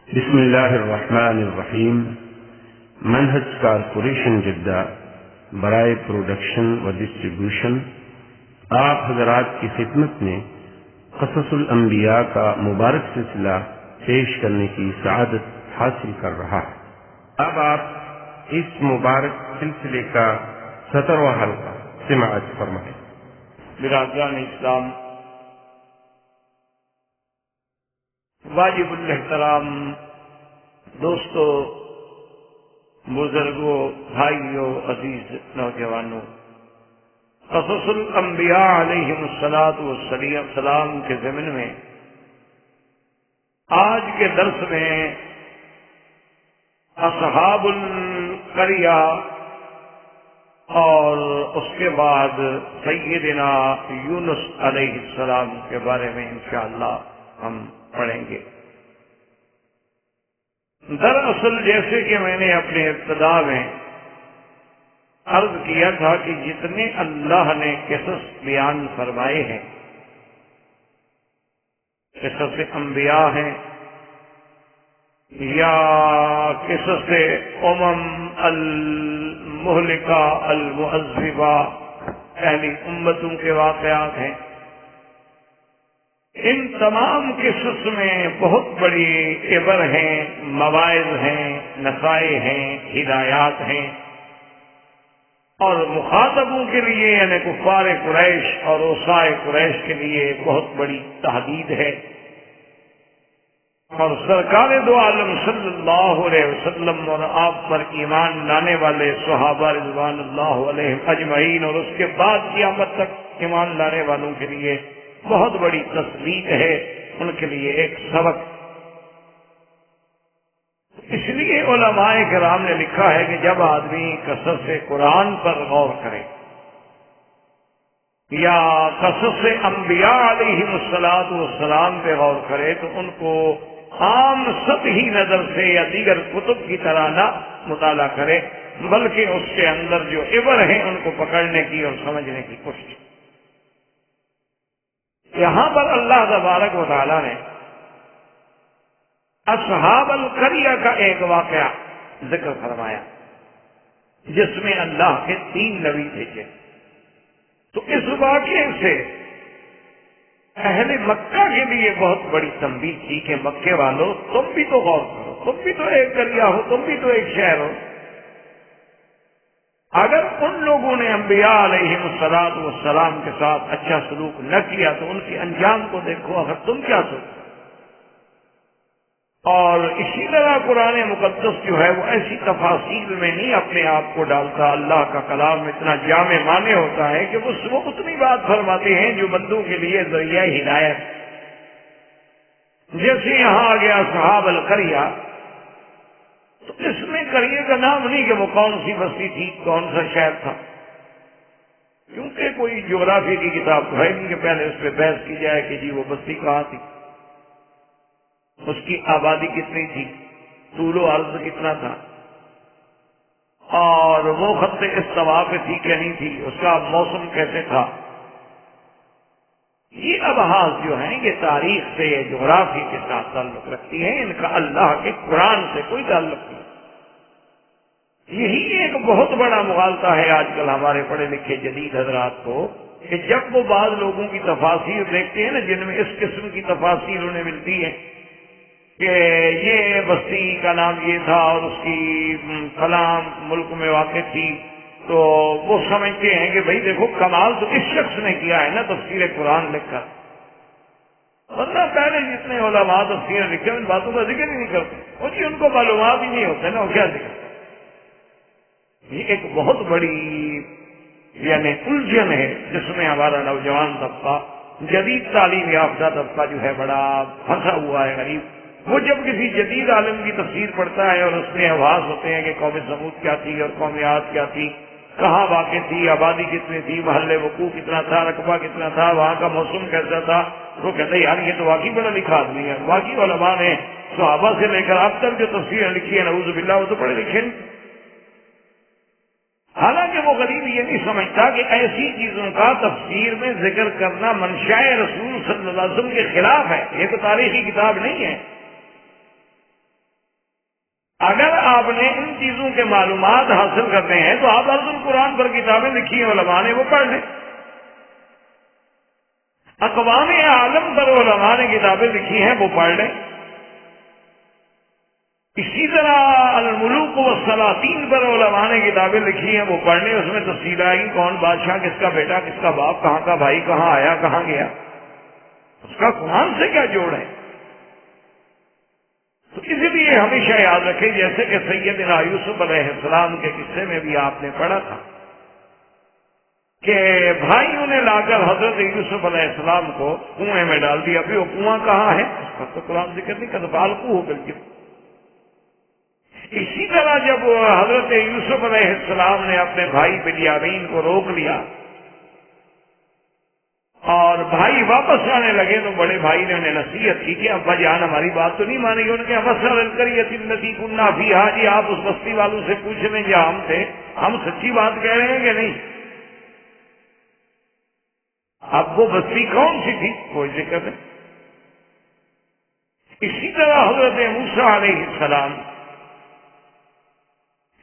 بسم اللہ الرحمن الرحیم۔ منہج کارپوریشن جدہ برائے پروڈکشن و ڈسٹریبیوشن آپ حضرات کی خدمت میں قصص الانبیاء کا مبارک سلسلہ پیش کرنے کی سعادت حاصل کر رہا ہے۔ اب آپ اس مبارک سلسلے کا 17واں حلقہ سماعت فرمائیں۔ برادران اسلام، واجب الاحترام دوستو، بزرگوں، بھائیوں، عزیز نوجوانوں، قصص الانبیاء علیہم السلام کے ضمن میں آج کے درس میں اصحاب القریہ اور اس کے بعد سیدنا یونس علیہ السلام کے بارے میں انشاءاللہ ہم پڑھیں گے۔ دراصل جیسے کہ میں نے اپنے ابتدا میں عرض کیا تھا کہ جتنے اللہ نے قصص بیان فرمائے ہیں، قصص انبیاء ہیں یا قصص المہلکہ المعذبہ پہلی امتوں کے واقعات ہیں، ان تمام قصص میں بہت بڑی عبر ہیں، مواعظ ہیں، نصائح ہیں، ہدایات ہیں، اور مخاطبوں کے لیے یعنی کفار قریش اور اوصاء قریش کے لیے بہت بڑی تحدید ہے۔ اور سرکار دو عالم صلی اللہ علیہ وسلم اور آپ پر ایمان لانے والے صحابہ رضوان اللہ علیہم اجمعین اور اس کے بعد قیامت تک ایمان لانے والوں کے لیے بہت بڑی تصدیق ہے، ان کے لیے ایک سبق۔ اس لیے علماء کرام نے لکھا ہے کہ جب آدمی قصص قرآن پر غور کرے یا قصص انبیاء علیہم السلام پہ غور کرے تو ان کو عام سطحی نظر سے یا دیگر کتب کی طرح نہ مطالعہ کرے، بلکہ اس کے اندر جو عبر ہیں ان کو پکڑنے کی اور سمجھنے کی کوشش۔ یہاں پر اللہ تبارک و تعالی نے اصحاب القریہ کا ایک واقعہ ذکر فرمایا جس میں اللہ کے 3 نبی بھیجے۔ تو اس واقعے سے اہل مکہ کے لیے بہت بڑی تنبیہ تھی کہ مکے والوں تم بھی تو غور کرو، تم بھی تو ایک قریہ ہو، تم بھی تو ایک شہر ہو۔ اگر ان لوگوں نے انبیاء علیہم السلام کے ساتھ اچھا سلوک نہ کیا تو ان کے انجام کو دیکھو، اگر تم کیا سوچو۔ اور اسی طرح قرآن مقدس جو ہے وہ ایسی تفاصیل میں نہیں اپنے آپ کو ڈالتا، اللہ کا کلام اتنا جامع معنی ہوتا ہے کہ وہ اتنی بات فرماتے ہیں جو بندوں کے لیے ذریعہ ہدایت۔ جیسے یہاں آ گیا اصحاب القریہ، تو اس میں قریے کا نام نہیں کہ وہ کون سی بستی تھی، کون سا شہر تھا، کیونکہ کوئی جغرافی کی کتاب تو ہے نہیں کہ پہلے اس پہ بحث کی جائے کہ جی وہ بستی کہاں تھی، اس کی آبادی کتنی تھی، طول و عرض کتنا تھا، اور وہ خط استوا پہ تھی کہ نہیں تھی، اس کا موسم کیسے تھا۔ یہ ابحاث جو ہیں یہ تاریخ سے یا جغرافی کے ساتھ تعلق رکھتی ہیں، ان کا اللہ کے قرآن سے کوئی تعلق نہیں۔ یہی ایک بہت بڑا مغالطہ ہے آج کل ہمارے پڑھے لکھے جدید حضرات کو کہ جب وہ بعض لوگوں کی تفاسیر دیکھتے ہیں نا جن میں اس قسم کی تفاسیر انہیں ملتی ہے کہ یہ بستی کا نام یہ تھا اور اس کی فلاں ملک میں واقع تھی، تو وہ سمجھتے ہیں کہ بھئی دیکھو کمال تو اس شخص نے کیا ہے نا تفسیر قرآن لکھ کر، ورنہ پہلے جتنے علماء تفسیر لکھے ان باتوں کا ذکر ہی نہیں کرتے، اور جی ان کو معلومات ہی نہیں ہوتے نا وہ کیا ذکر۔ یہ ایک بہت بڑی یعنی الجھن ہے جس میں ہمارا نوجوان طبقہ، جدید تعلیم یافتہ طبقہ جو ہے بڑا پھنسا ہوا ہے غریب۔ وہ جب کسی جدید عالم کی تفسیر پڑھتا ہے اور اس میں آواز ہوتے ہیں کہ قوم سمود کیا تھی اور قوم عاد کیا تھی، کہاں واقع تھی، آبادی کتنی تھی، محل وقوع کتنا تھا، رقبہ کتنا تھا، وہاں کا موسم کیسا تھا، وہ کہتے ہیں یار یہ تو واقعی بڑا لکھا آدمی ہے۔ واقعی علماء نے صحابہ سے لے کر اب تک جو تفسیریں لکھی ہیں نعوذ باللہ وہ تو پڑھے لکھے نہیں۔ حالانکہ وہ غریب یہ نہیں سمجھتا کہ ایسی چیزوں کا تفسیر میں ذکر کرنا منشاء رسول صلی اللہ علیہ وسلم کے خلاف ہے، یہ تو تاریخی کتاب نہیں ہے۔ اگر آپ نے ان چیزوں کے معلومات حاصل کرنے ہیں تو آپ عرض القرآن پر کتابیں لکھی ہیں علماء نے، وہ پڑھ لیں۔ اقوام عالم پر علماء نے کتابیں لکھی ہیں، وہ پڑھ لیں۔ اسی طرح الملوک والسلاطین پر علماء نے کتابیں لکھی ہیں، وہ پڑھ لیں۔ اس میں تفصیل آئے گی کون بادشاہ، کس کا بیٹا، کس کا باپ، کہاں کا بھائی، کہاں آیا، کہاں گیا، اس کا قرآن سے کیا جوڑ ہے۔ تو اس لیے ہمیشہ یاد رکھیں، جیسے کہ سیدنا یوسف علیہ السلام کے قصے میں بھی آپ نے پڑھا تھا کہ بھائیوں نے لا کر حضرت یوسف علیہ السلام کو کنویں میں ڈال دیا۔ ابھی وہ کنواں کہاں ہے اس کا تو قرآن ذکر نہیں کرتا، بالکو ہو کر کے۔ اسی طرح جب حضرت یوسف علیہ السلام نے اپنے بھائی بنیامین کو روک لیا اور بھائی واپس آنے لگے تو بڑے بھائی نے انہیں نصیحت کی کہ ابا جان ہماری بات تو نہیں مانیں گے۔ ان کے کنا بھی جی آپ اس بستی والوں سے پوچھ لیں جہاں ہم تھے، ہم سچی بات کہہ رہے ہیں کہ نہیں۔ اب وہ بستی کون سی تھی، کوئی ذکر نہیں۔ اسی طرح حضرت موسیٰ علیہ السلام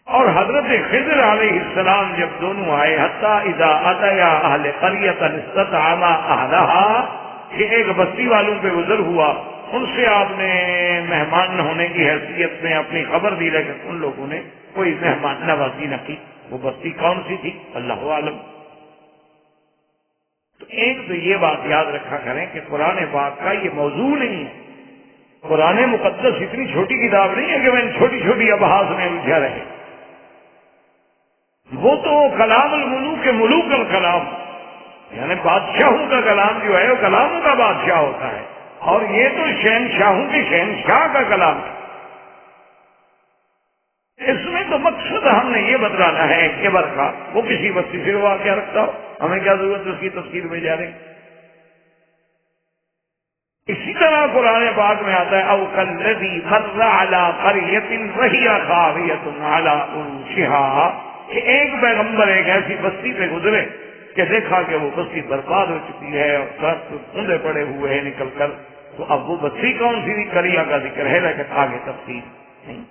اور حضرت خضر علیہ السلام جب دونوں آئے، حتیٰ اذا اتیا اہل قریۃ استطعما اہلہا، کہ ایک بستی والوں پہ گزر ہوا، ان سے آپ نے مہمان ہونے کی حیثیت میں اپنی خبر دی، لیکن ان لوگوں نے کوئی مہمان نوازی نہ کی۔ وہ بستی کون سی تھی اللہ عالم۔ تو ایک تو یہ بات یاد رکھا کریں کہ قرآن پاک کا یہ موضوع نہیں ہے۔ قرآن مقدس اتنی چھوٹی کتاب نہیں ہے کہ میں چھوٹی چھوٹی ابحاث میں الجھا رہے۔ وہ تو کلام الملوک ملوک الکلام، یعنی بادشاہوں کا کلام جو ہے وہ کلاموں کا بادشاہ ہوتا ہے، اور یہ تو شہنشاہوں کے شہنشاہ کا کلام ہے۔ اس میں تو مقصد ہم نے یہ بتلانا ہے کبر کا، وہ کسی بستی سے وہ کیا رکھتا ہو، ہمیں کیا ضرورت اس کی تفسیر میں جا رہے۔ اسی طرح قرآن پاک میں آتا ہے او کالذی مر علی قریۃ وہی خاویۃ علی عروشہا، کہ ایک پیغمبر ایک ایسی بستی پہ گزرے کہ دیکھا کہ وہ بستی برباد ہو چکی ہے اور سڑک اونڈے پڑے ہوئے ہیں نکل کر۔ تو اب وہ بستی کون سی تھی، قریہ کا ذکر ہے لیکن آگے تفصیل نہیں۔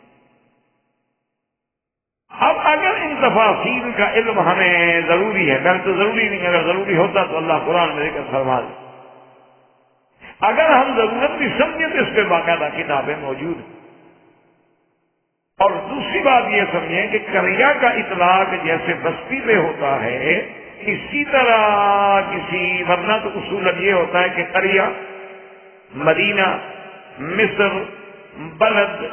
اب اگر ان تفاصیل کا علم ہمیں ضروری ہے، میں تو ضروری نہیں، اگر ضروری ہوتا تو اللہ قرآن میں ذکر فرما دے۔ اگر ہم ضرورت بھی سمجھیں تو اس پہ باقاعدہ کتابیں موجود ہیں۔ اور دوسری بات یہ سمجھیں کہ قریہ کا اطلاق جیسے بستی پہ ہوتا ہے، اسی طرح کسی، ورنہ تو اصولاً یہ ہوتا ہے کہ قریہ، مدینہ، مصر، بلد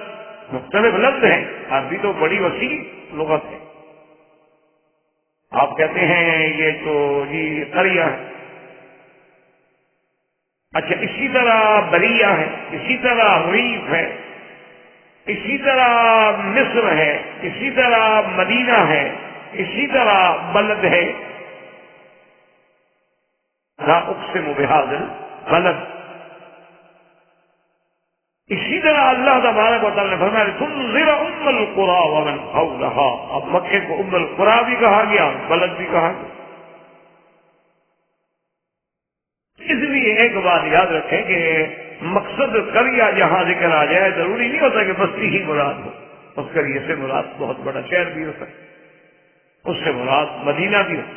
مختلف لفظ ہیں۔ عربی تو بڑی وسیع لغت ہے۔ آپ کہتے ہیں یہ تو یہ قریہ ہے، اچھا اسی طرح بریہ ہے، اسی طرح ریف ہے، اسی طرح مصر ہے، اسی طرح مدینہ ہے، اسی طرح بلد ہے، لا اقسم بہذا البلد۔ اسی طرح اللہ تبارک و تعالیٰ نے فرمایا تنذر ام القری ومن حولها، اب مکے کو ام القری بھی کہا گیا، بلد بھی کہا گیا۔ اس لیے ایک بات یاد رکھیں کہ مقصد قریہ جہاں ذکر آ جائے ضروری نہیں ہوتا کہ بستی ہی مراد ہو، اس قریہ سے مراد بہت بڑا شہر بھی ہوتا ہے، اس سے مراد مدینہ بھی ہو،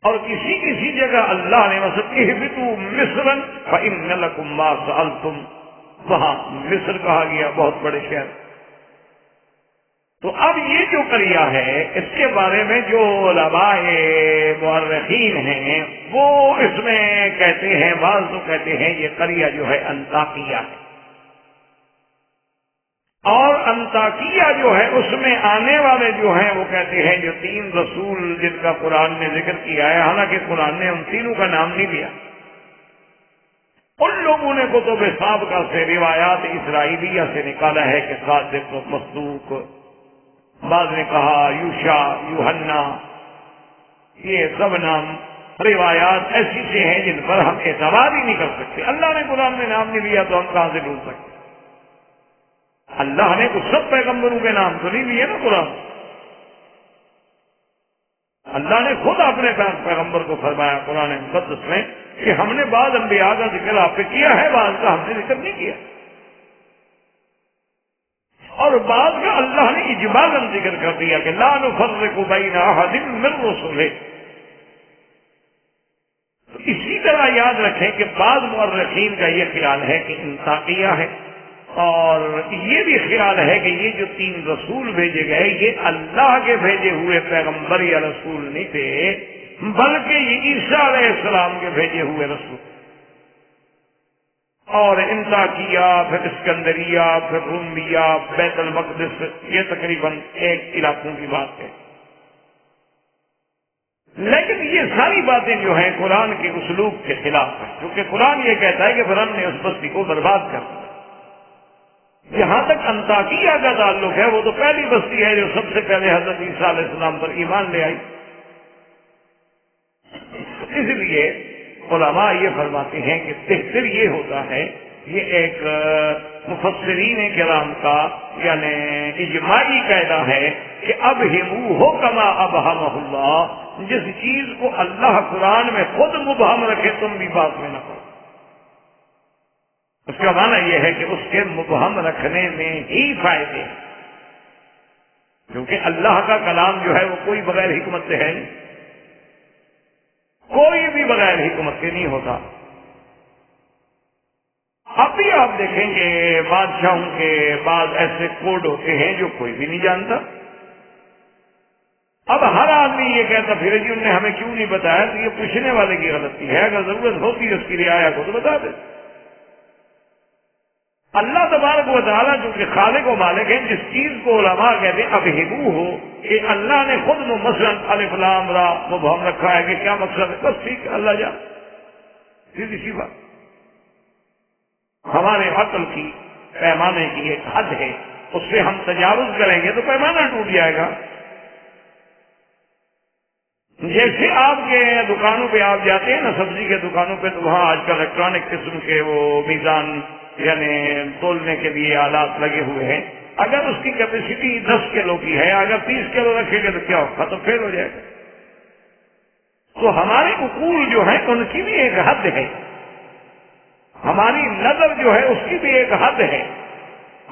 اور کسی کسی جگہ اللہ نے مثلا اہبطوا مصرا فإن لكم ما سألتم، وہاں مصر کہا گیا، بہت بڑے شہر۔ تو اب یہ جو قریہ ہے اس کے بارے میں جو علماء مورخین ہیں وہ اس میں کہتے ہیں، بعض تو کہتے ہیں یہ قریہ جو ہے انطاکیہ ہے، اور انطاکیہ جو ہے اس میں آنے والے جو ہیں وہ کہتے ہیں جو 3 رسول جن کا قرآن نے ذکر کیا ہے، حالانکہ قرآن نے ان تینوں کا نام نہیں لیا۔ ان لوگوں نے کتب سابقہ سے روایات اسرائیلیہ سے نکالا ہے کہ صادق و مصدوق، بعض نے کہا یوشع، یوحنا، یہ سب نام روایات ایسی سے ہیں جن پر ہم اعتماد ہی نہیں کر سکتے۔ اللہ نے قرآن میں نام نہیں لیا تو ہم کہاں سے ڈھونڈ سکتے؟ اللہ نے تو سب پیغمبروں کے نام تو نہیں لیے نا قرآن۔ اللہ نے خود اپنے پیغمبر کو فرمایا قرآن مقدس میں کہ ہم نے بعض انبیاء کا ذکر آپ پہ کیا ہے، بعض کا ہم نے ذکر نہیں کیا۔ اور بعض کا اللہ نے اجمالاً ذکر کر دیا کہ لا نفرق بین احد من رسلہ. تو اسی طرح یاد رکھیں کہ بعض مورخین کا یہ خیال ہے کہ انطاقیہ ہے، اور یہ بھی خیال ہے کہ یہ جو 3 رسول بھیجے گئے یہ اللہ کے بھیجے ہوئے پیغمبر یا رسول نہیں تھے، بلکہ یہ عیسیٰ علیہ السلام کے بھیجے ہوئے رسول. اور انطاکیہ، پھر اسکندریہ، پھر رومیہ، بیت المقدس، یہ تقریباً 1 علاقوں کی بات ہے. لیکن یہ ساری باتیں جو ہیں قرآن کے اسلوب کے خلاف ہیں، کیونکہ قرآن یہ کہتا ہے کہ پھر ہم نے اس بستی کو برباد کر دیا. جہاں تک انطاکیہ کا تعلق ہے وہ تو پہلی بستی ہے جو سب سے پہلے حضرت عیسیٰ علیہ السلام پر ایمان لے آئی. اس لیے علماء یہ فرماتے ہیں کہ بہتر یہ ہوتا ہے، یہ ایک مفسرین کرام کا یعنی اجماعی قاعدہ ہے کہ ابہموہ کما ابہمہ اللہ، جس چیز کو اللہ قرآن میں خود مبہم رکھے تم بھی بات میں نہ کرو. اس کا معنی یہ ہے کہ اس کے مبہم رکھنے میں ہی فائدے ہیں، کیونکہ اللہ کا کلام جو ہے وہ کوئی بغیر حکمت سے ہے نہیں، کوئی بھی بغیر حکمت کے نہیں ہوتا. اب بھی آپ دیکھیں گے بادشاہوں کے بعض ایسے کوڈ ہوتے ہیں جو کوئی بھی نہیں جانتا. اب ہر آدمی یہ کہتا پھر جی انہوں نے ہمیں کیوں نہیں بتایا، تو یہ پوچھنے والے کی غلطی ہے. اگر ضرورت ہوتی ہے اس کی رعایا کو تو بتا دے. اللہ تبارک و تعالیٰ جو کہ خالق و مالک ہیں، جس چیز کو علماء کہتے ہیں ابہمو ہو، کہ اللہ نے خود مثلا الف لام را مبہم رکھا ہے کہ کیا مقصد ہے، بس ٹھیک ہے اللہ جان، سیدھی سی بات. ہمارے عقل کی پیمانے کی ایک حد ہے، اس سے ہم تجاوز کریں گے تو پیمانہ ٹوٹ جائے گا. جیسے آپ کے دکانوں پہ آپ جاتے ہیں نا، سبزی کے دکانوں پہ، تو وہاں آج کل الیکٹرانک قسم کے وہ میزان یعنی تولنے کے لیے آلات لگے ہوئے ہیں. اگر اس کی کیپیسٹی 10 کلو کی ہے، اگر 30 کلو رکھے گا تو کیا ہوگا، ختم فیل ہو جائے گا. تو ہمارے عقول جو ہیں ان کی بھی ایک حد ہے، ہماری نظر جو ہے اس کی بھی ایک حد ہے،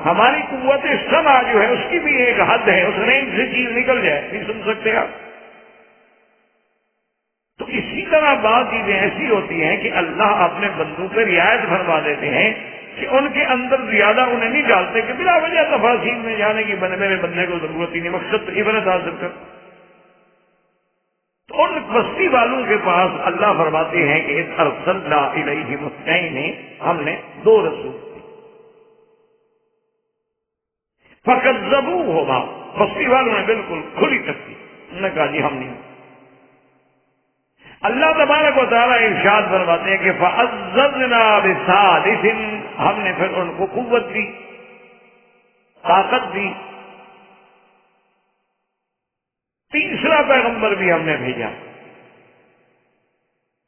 ہماری قوت سمع جو ہے اس کی بھی ایک حد ہے. اس رینج سے چیز نکل جائے نہیں سن سکتے آپ. تو اسی طرح بعض چیزیں ایسی ہوتی ہیں کہ اللہ اپنے بندوں پہ رعایت فرما دیتے ہیں کہ ان کے اندر زیادہ انہیں نہیں ڈالتے کہ بلا وجہ تفاصیل میں جانے کی میرے بندے کو ضرورت ہی نہیں، مقصد تو عبرت حاصل کر. تو ان بستی والوں کے پاس اللہ فرماتے ہیں کہ اذ ارسلنا الیہم اثنین، ہم نے 2 رسول فکذبوہما، بستی والوں نے بالکل کھلی تکتی، انہوں نے کہا جی ہم نہیں. اللہ تبارک و تعالیٰ ارشاد فرماتے ہیں کہ فعززنا بثالث، ہم نے پھر ان کو قوت دی، طاقت دی. تیسرا پیغمبر بھی ہم نے بھیجا،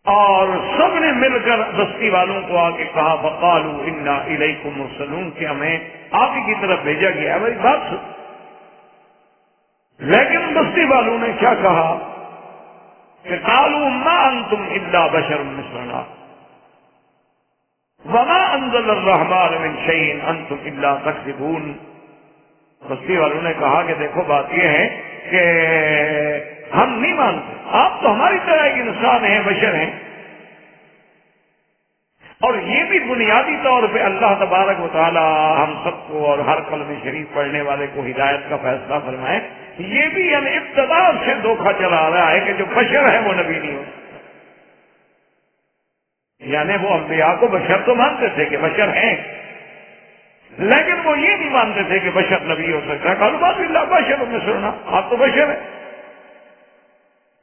اور سب نے مل کر بستی والوں کو آ کے کہا فقالوا انا الیکم مرسلون، کہ ہمیں آپ ہی کی طرف بھیجا گیا ہے. میری بات سن. لیکن بستی والوں نے کیا کہا کہ قالوا ما انتم الا بشر مثلنا وما انزل الرحمن من شيء انتم الا تكذبون. بستی والوں نے کہا کہ دیکھو بات یہ ہے کہ ہم نہیں مانتے، آپ تو ہماری طرح ایک انسان ہیں، بشر ہیں. اور یہ بھی بنیادی طور پہ اللہ تبارک و تعالی ہم سب کو اور ہر کلمہ شریف پڑھنے والے کو ہدایت کا فیصلہ فرمائے. یہ بھی یعنی ابتدا سے دھوکہ چلا رہا ہے کہ جو بشر ہے وہ نبی نہیں ہو. یعنی وہ انبیاء کو بشر تو مانتے تھے کہ بشر ہیں، لیکن وہ یہ نہیں مانتے تھے کہ بشر نبی ہو سکتا ہے. قالوا ما باللہ بشر مثلنا، آپ تو بشر ہیں.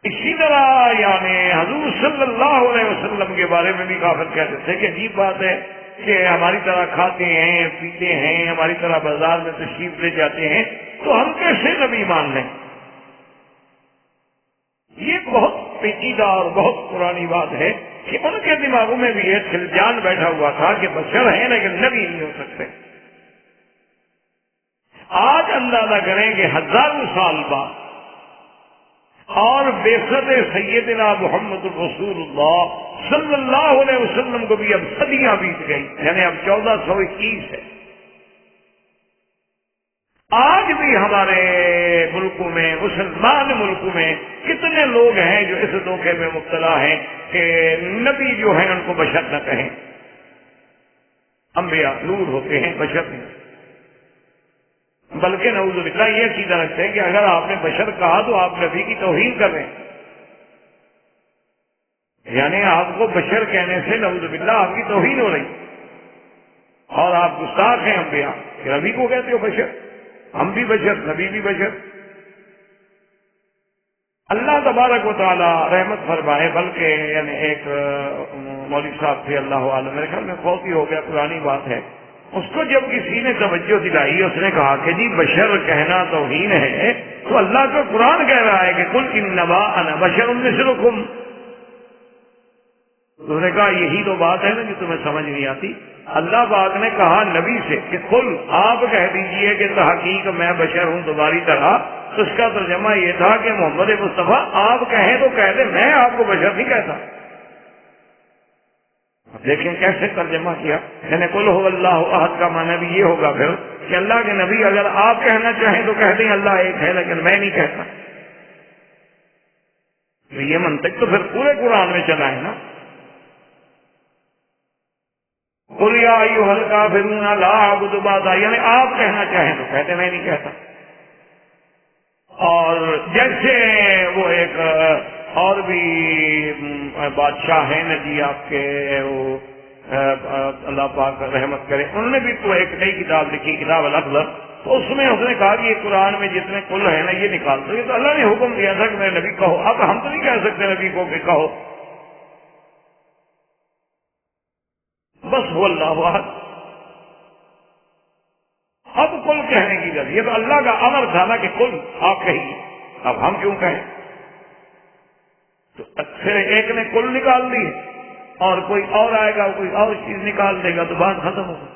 اسی طرح یعنی حضور صلی اللہ علیہ وسلم کے بارے میں بھی کافر کہتے تھے کہ عجیب بات ہے کہ ہماری طرح کھاتے ہیں پیتے ہیں، ہماری طرح بازار میں تشریف لے جاتے ہیں، تو ہم کیسے نبی مان لیں. یہ بہت پیچیدہ اور بہت پرانی بات ہے کہ ان کے دماغوں میں بھی یہ خلجان بیٹھا ہوا تھا کہ بشر ہیں لیکن نبی نہیں ہو سکتے. آج اندازہ کریں کہ ہزاروں سال بعد اور بعثت سیدنا محمد الرسول اللہ صلی اللہ علیہ وسلم کو بھی اب صدیاں بیت گئی، یعنی اب 1421 ہے. آج بھی ہمارے ملکوں میں، مسلمان ملکوں میں کتنے لوگ ہیں جو اس دھوکے میں مبتلا ہیں کہ نبی جو ہیں ان کو بشر نہ کہیں، انبیاء نور ہوتے ہیں، بشر نہیں، بلکہ نعوذ باللہ یہ عقیدہ رکھتے ہیں کہ اگر آپ نے بشر کہا تو آپ نبی کی توہین کر رہے ہیں، یعنی آپ کو بشر کہنے سے نعوذ باللہ آپ کی توہین ہو رہی اور آپ گستاخ ہیں انبیاء کہ نبی کو کہتے ہو بشر، ہم بھی بشر، نبی بھی بشر۔ اللہ تبارک و تعالی رحمت فرمائے، بلکہ یعنی ایک مولوی صاحب تھے اللہ عالم، میرے خیال میں فوت ہی ہو گیا، پرانی بات ہے، اس کو جب کسی نے توجہ دلائی، اس نے کہا کہ جی بشر کہنا توہین ہے، تو اللہ کا قرآن کہہ رہا ہے کہ قل انما انا بشر مثلکم، تو نے کہا یہی تو بات ہے نا جو تمہیں سمجھ نہیں آتی۔ اللہ پاک نے کہا نبی سے کہ قل، آپ کہہ دیجئے کہ تحقیق میں بشر ہوں تمہاری طرح، تو اس کا ترجمہ یہ تھا کہ محمد مصطفیٰ آپ کہیں تو کہہ دیں، میں آپ کو بشر نہیں کہتا۔ لیکن کیسے ترجمہ کیا، یعنی قل هو اللہ احد کا معنی بھی یہ ہوگا پھر کہ اللہ کے نبی اگر آپ کہنا چاہیں تو کہہ دیں اللہ ایک ہے، لیکن میں نہیں کہتا۔ تو یہ منطق تو پھر پورے قرآن میں چلا ہے نا، قل یا ایھا الکافرون لا اعبد ما تعبدون، یعنی آپ کہنا چاہیں تو کہتے میں نہیں کہتا۔ اور جیسے وہ ایک اور بھی بادشاہ ہیں نا جی آپ کے، وہ اللہ پاک رحمت کرے، انہوں نے بھی تو ایک نئی کتاب لکھی، کتاب الاخضر، تو اس میں اس نے کہا کہ یہ قرآن میں جتنے کل ہیں نا یہ نکال دو، یہ تو اللہ نے حکم دیا تھا کہ میرے نبی کہو، اب ہم تو نہیں کہہ سکتے نبی کو کہ کہو بس وہ اللہ احد، اب کل کہنے کی ضرورت، یہ تو اللہ کا امر تھا نا کہ کل آپ کہیے، اب ہم کیوں کہیں؟ تو پھر ایک نے کل نکال دی اور کوئی اور آئے گا کوئی اور چیز نکال دے گا تو بات ختم ہوگا۔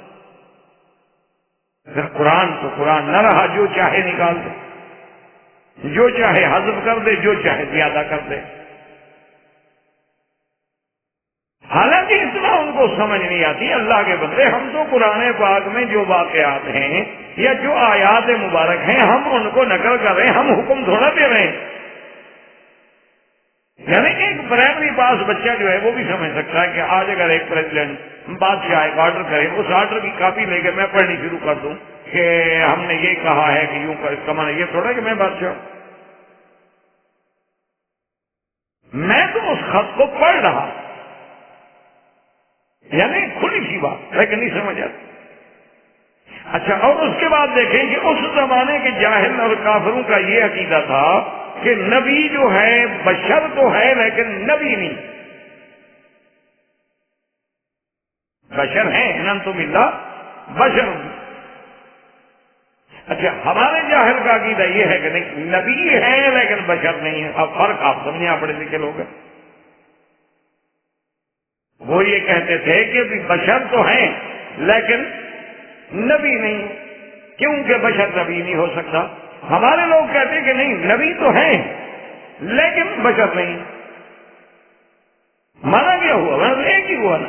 پھر قرآن تو قرآن نہ رہا، جو چاہے نکال دے، جو چاہے حذف کر دے، جو چاہے زیادہ کر دے، حالانکہ اتنا ان کو سمجھ نہیں آتی۔ اللہ کے بندے، ہم تو قرآن پاک میں جو واقعات ہیں یا جو آیات مبارک ہیں ہم ان کو نقل کر رہے ہیں، ہم حکم تھوڑا دے رہے ہیں۔ یعنی ایک پرائمری پاس بچہ جو ہے وہ بھی سمجھ سکتا ہے کہ آج اگر ایک پریزیڈنٹ بادشاہ ایک آرڈر کرے، اس آرڈر کی کاپی لے کے میں پڑھنی شروع کر دوں کہ ہم نے یہ کہا ہے کہ یوں کر، اس کا معنی یہ تھوڑا کہ میں بادشاہ ہوں، میں تو اس خط کو پڑھ رہا، یعنی کھلی سی بات، لیکن نہیں سمجھ آتی۔ اچھا، اور اس کے بعد دیکھیں کہ اس زمانے کے جاہل اور کافروں کا یہ عقیدہ تھا کہ نبی جو ہے بشر تو ہے لیکن نبی نہیں، بشر ہیں انتم الا بشر۔ اچھا، ہمارے جاہل کا عقیدہ یہ ہے کہ نہیں، نبی ہے لیکن بشر نہیں ہے۔ اب فرق آپ سمجھیں، پڑھے لکھے لوگ ہیں، وہ یہ کہتے تھے کہ بشر تو ہیں لیکن نبی نہیں، کیونکہ بشر نبی نہیں ہو سکتا۔ ہمارے لوگ کہتے ہیں کہ نہیں، نبی تو ہیں لیکن بشر نہیں۔ مانا کیا ہوا؟ مطلب ایک ہی ہوا نا،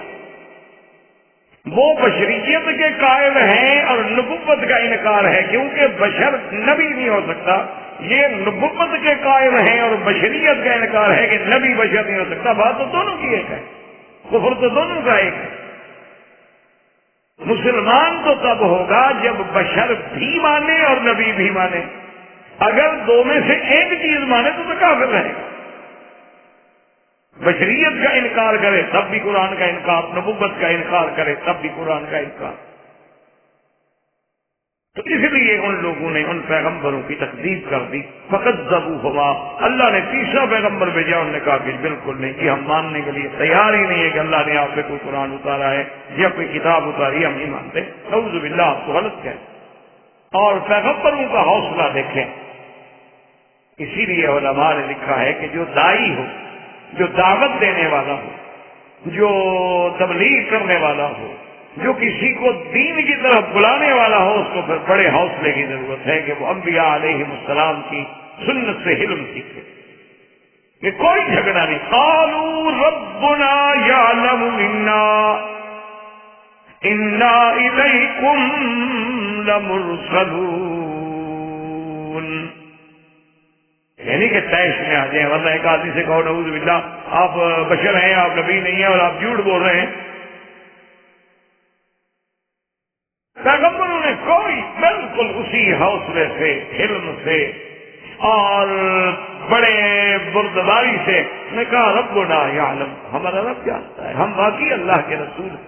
وہ بشریت کے قائل ہیں اور نبوت کا انکار ہے، کیونکہ بشر نبی نہیں ہو سکتا۔ یہ نبوت کے قائل ہیں اور بشریت کا انکار ہے کہ نبی بشر نہیں ہو سکتا۔ بات تو دونوں کی ایک ہے، کفر تو دونوں کا ایک ہے۔ مسلمان تو تب ہوگا جب بشر بھی مانے اور نبی بھی مانے، اگر دو میں سے ایک چیز مانے تو کافر رہے گا۔ بشریت کا انکار کرے تب بھی قرآن کا انکار، نبوت کا انکار کرے تب بھی قرآن کا انکار۔ تو اس لیے ان لوگوں نے ان پیغمبروں کی تکذیب کر دی، فکذبوہما، اللہ نے تیسرا پیغمبر بھیجا، انہوں نے کہا کہ بالکل نہیں، کہ ہم ماننے کے لیے تیار ہی نہیں ہے کہ اللہ نے آپ پہ کوئی قرآن اتارا ہے یا کوئی کتاب اتاری، ہم نہیں مانتے۔ نعوذ باللہ، آپ کو غلط کہیں۔ اور پیغمبروں کا حوصلہ دیکھیں، اسی لیے علماء نے لکھا ہے کہ جو دائی ہو، جو دعوت دینے والا ہو، جو تبلیغ کرنے والا ہو، جو کسی کو دین کی طرف بلانے والا ہو، اس کو پھر بڑے حوصلے کی ضرورت ہے کہ وہ انبیاء علیہ السلام کی سنت سے علم سیکھے۔ کہ کوئی جھگڑا نہیں، قالوا ربنا یعلم انا الیکم لمرسلون، یعنی کہ طیش میں آ جائیں، ورنہ ایک آدمی سے کہو نعوذ باللہ آپ بشر ہیں، آپ نبی نہیں ہیں اور آپ جھوٹ بول رہے ہیں، پیغمبروں نے کوئی بالکل اسی حوصلے سے، علم سے اور بڑے بردباری سے نے کہا ربنا یعلم، ہمارا رب جانتا ہے، ہم واقعی اللہ کے رسول ہیں۔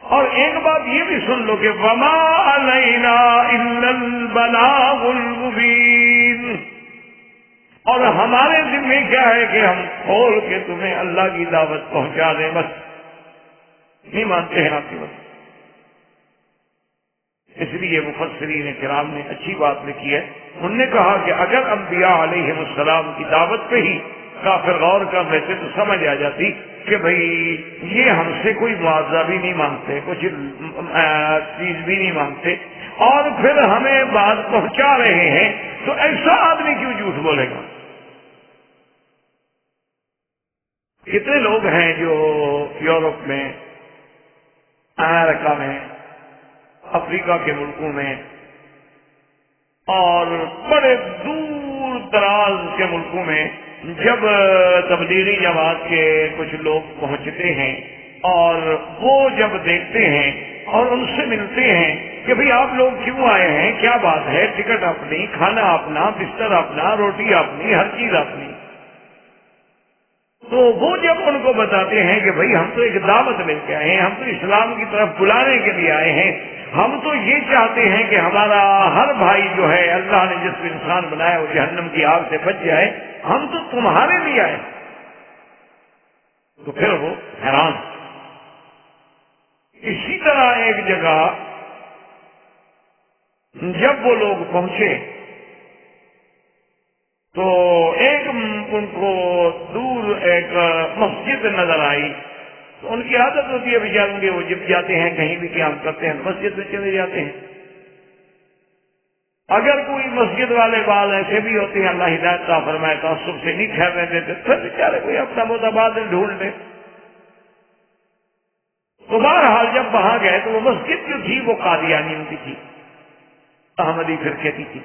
اور ایک بات یہ بھی سن لو کہ وما علینا الا البلاغ المبین، اور ہمارے ذمہ کیا ہے کہ ہم کھول کے تمہیں اللہ کی دعوت پہنچا دیں، بس نہیں مانتے ہیں آپ کی بات۔ اس لیے مفسرین کرام نے اچھی بات لکھی ہے، انہوں نے کہا کہ اگر انبیاء علیہم السلام کی دعوت پہ ہی کافر غور کر لیتے تو سمجھ آ جاتی کہ بھئی یہ ہم سے کوئی معاوضہ بھی نہیں مانگتے، کچھ چیز بھی نہیں مانگتے، اور پھر ہمیں بات پہنچا رہے ہیں، تو ایسا آدمی کیوں جھوٹ بولے گا؟ کتنے لوگ ہیں جو یورپ میں، امریکہ میں، افریقہ کے ملکوں میں اور بڑے دور دراز کے ملکوں میں جب تبلیغی جماعت کے کچھ لوگ پہنچتے ہیں اور وہ جب دیکھتے ہیں اور ان سے ملتے ہیں کہ بھئی آپ لوگ کیوں آئے ہیں، کیا بات ہے، ٹکٹ اپنی، کھانا اپنا، بستر اپنا، روٹی اپنی، ہر چیز اپنی، تو وہ جب ان کو بتاتے ہیں کہ بھئی ہم تو ایک دعوت لے کے آئے ہیں، ہم تو اسلام کی طرف بلانے کے لیے آئے ہیں، ہم تو یہ چاہتے ہیں کہ ہمارا ہر بھائی جو ہے اللہ نے جس کو انسان بنایا وہ جہنم کی آگ سے بچ جائے، ہم تو تمہارے لیے آئے، تو پھر وہ حیران۔ اسی طرح ایک جگہ جب وہ لوگ پہنچے تو ایک ان کو دور ایک مسجد نظر آئی، تو ان کی عادت ہوتی ہے بیچاروں کے، وہ جب جاتے ہیں کہیں بھی قیام کرتے ہیں مسجد میں چلے جاتے ہیں۔ اگر کوئی مسجد والے بعض ایسے بھی ہوتے ہیں، اللہ ہدایت عطا فرمائے، تعصب سے نہیں ٹھہرنے دیتے، پھر بیچارے کوئی اپنا متبادل ڈھونڈ لے۔ تو بہرحال جب وہاں گئے تو وہ مسجد جو تھی وہ قادیانیوں کی تھی، احمدی فرقے کی تھی،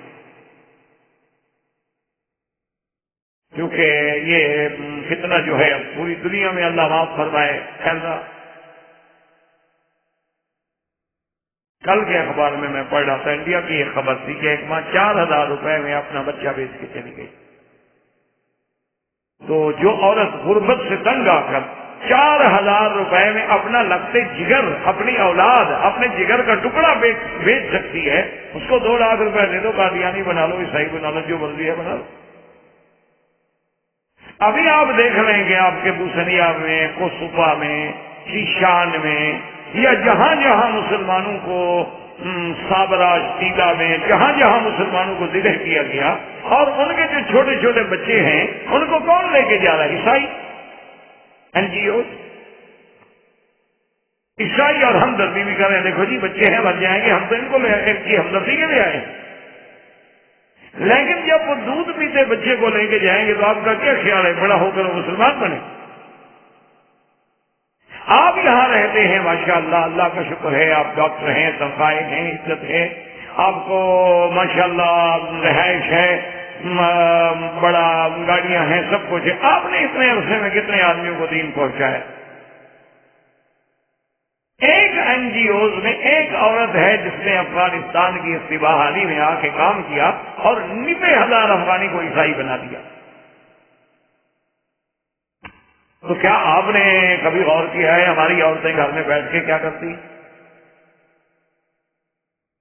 کیونکہ یہ فتنہ جو ہے پوری دنیا میں اللہ معاف فرمائے پھیل رہا۔ کل کے اخبار میں پڑھ رہا تھا، انڈیا کی ایک خبر تھی کہ ایک ماں 4000 روپے میں اپنا بچہ بیچ کے چلی گئی۔ تو جو عورت غربت سے تنگ آ کر 4000 روپے میں اپنا لگتے جگر، اپنی اولاد، اپنے جگر کا ٹکڑا بیچ سکتی ہے، اس کو 2 لاکھ روپے دے دو، قادیانی بنا لو، عیسائی بنا لو، جو مرضی ہے بنا لو۔ ابھی آپ دیکھ لیں کہ آپ کے بوسنیا میں، کوسوفا میں، شیشان میں، یا جہاں جہاں مسلمانوں کو سابراج ٹیلا میں، جہاں جہاں مسلمانوں کو ذبح کیا گیا، اور ان کے جو چھوٹے چھوٹے بچے ہیں ان کو کون لے کے جا رہا ہے؟ عیسائی، این جی او، عیسائی، اور ہمدردی بھی کریں، دیکھو جی بچے ہیں مر جائیں گے، ہم تو ان کو ایک کی ہمدردی کے لیے آئے ہیں۔ لیکن جب وہ دودھ پیتے بچے کو لے کے جائیں گے تو آپ کا کیا خیال ہے؟ بڑا ہو کر وہ مسلمان بنے؟ آپ یہاں رہتے ہیں ماشاءاللہ، اللہ کا شکر ہے، آپ ڈاکٹر ہیں، تنخواہیں ہیں، عزت ہے، آپ کو ماشاءاللہ رہائش ہے، بڑا گاڑیاں ہیں، سب کچھ ہے، آپ نے اتنے عرصے میں کتنے آدمیوں کو دین پہنچایا؟ ایک این جی اوز میں ایک عورت ہے جس نے افغانستان کی استباہ حالی میں آ کے کام کیا اور 90,000 افغانی کو عیسائی بنا دیا۔ تو کیا آپ نے کبھی غور کیا ہے ہماری عورتیں گھر میں بیٹھ کے کیا کرتی؟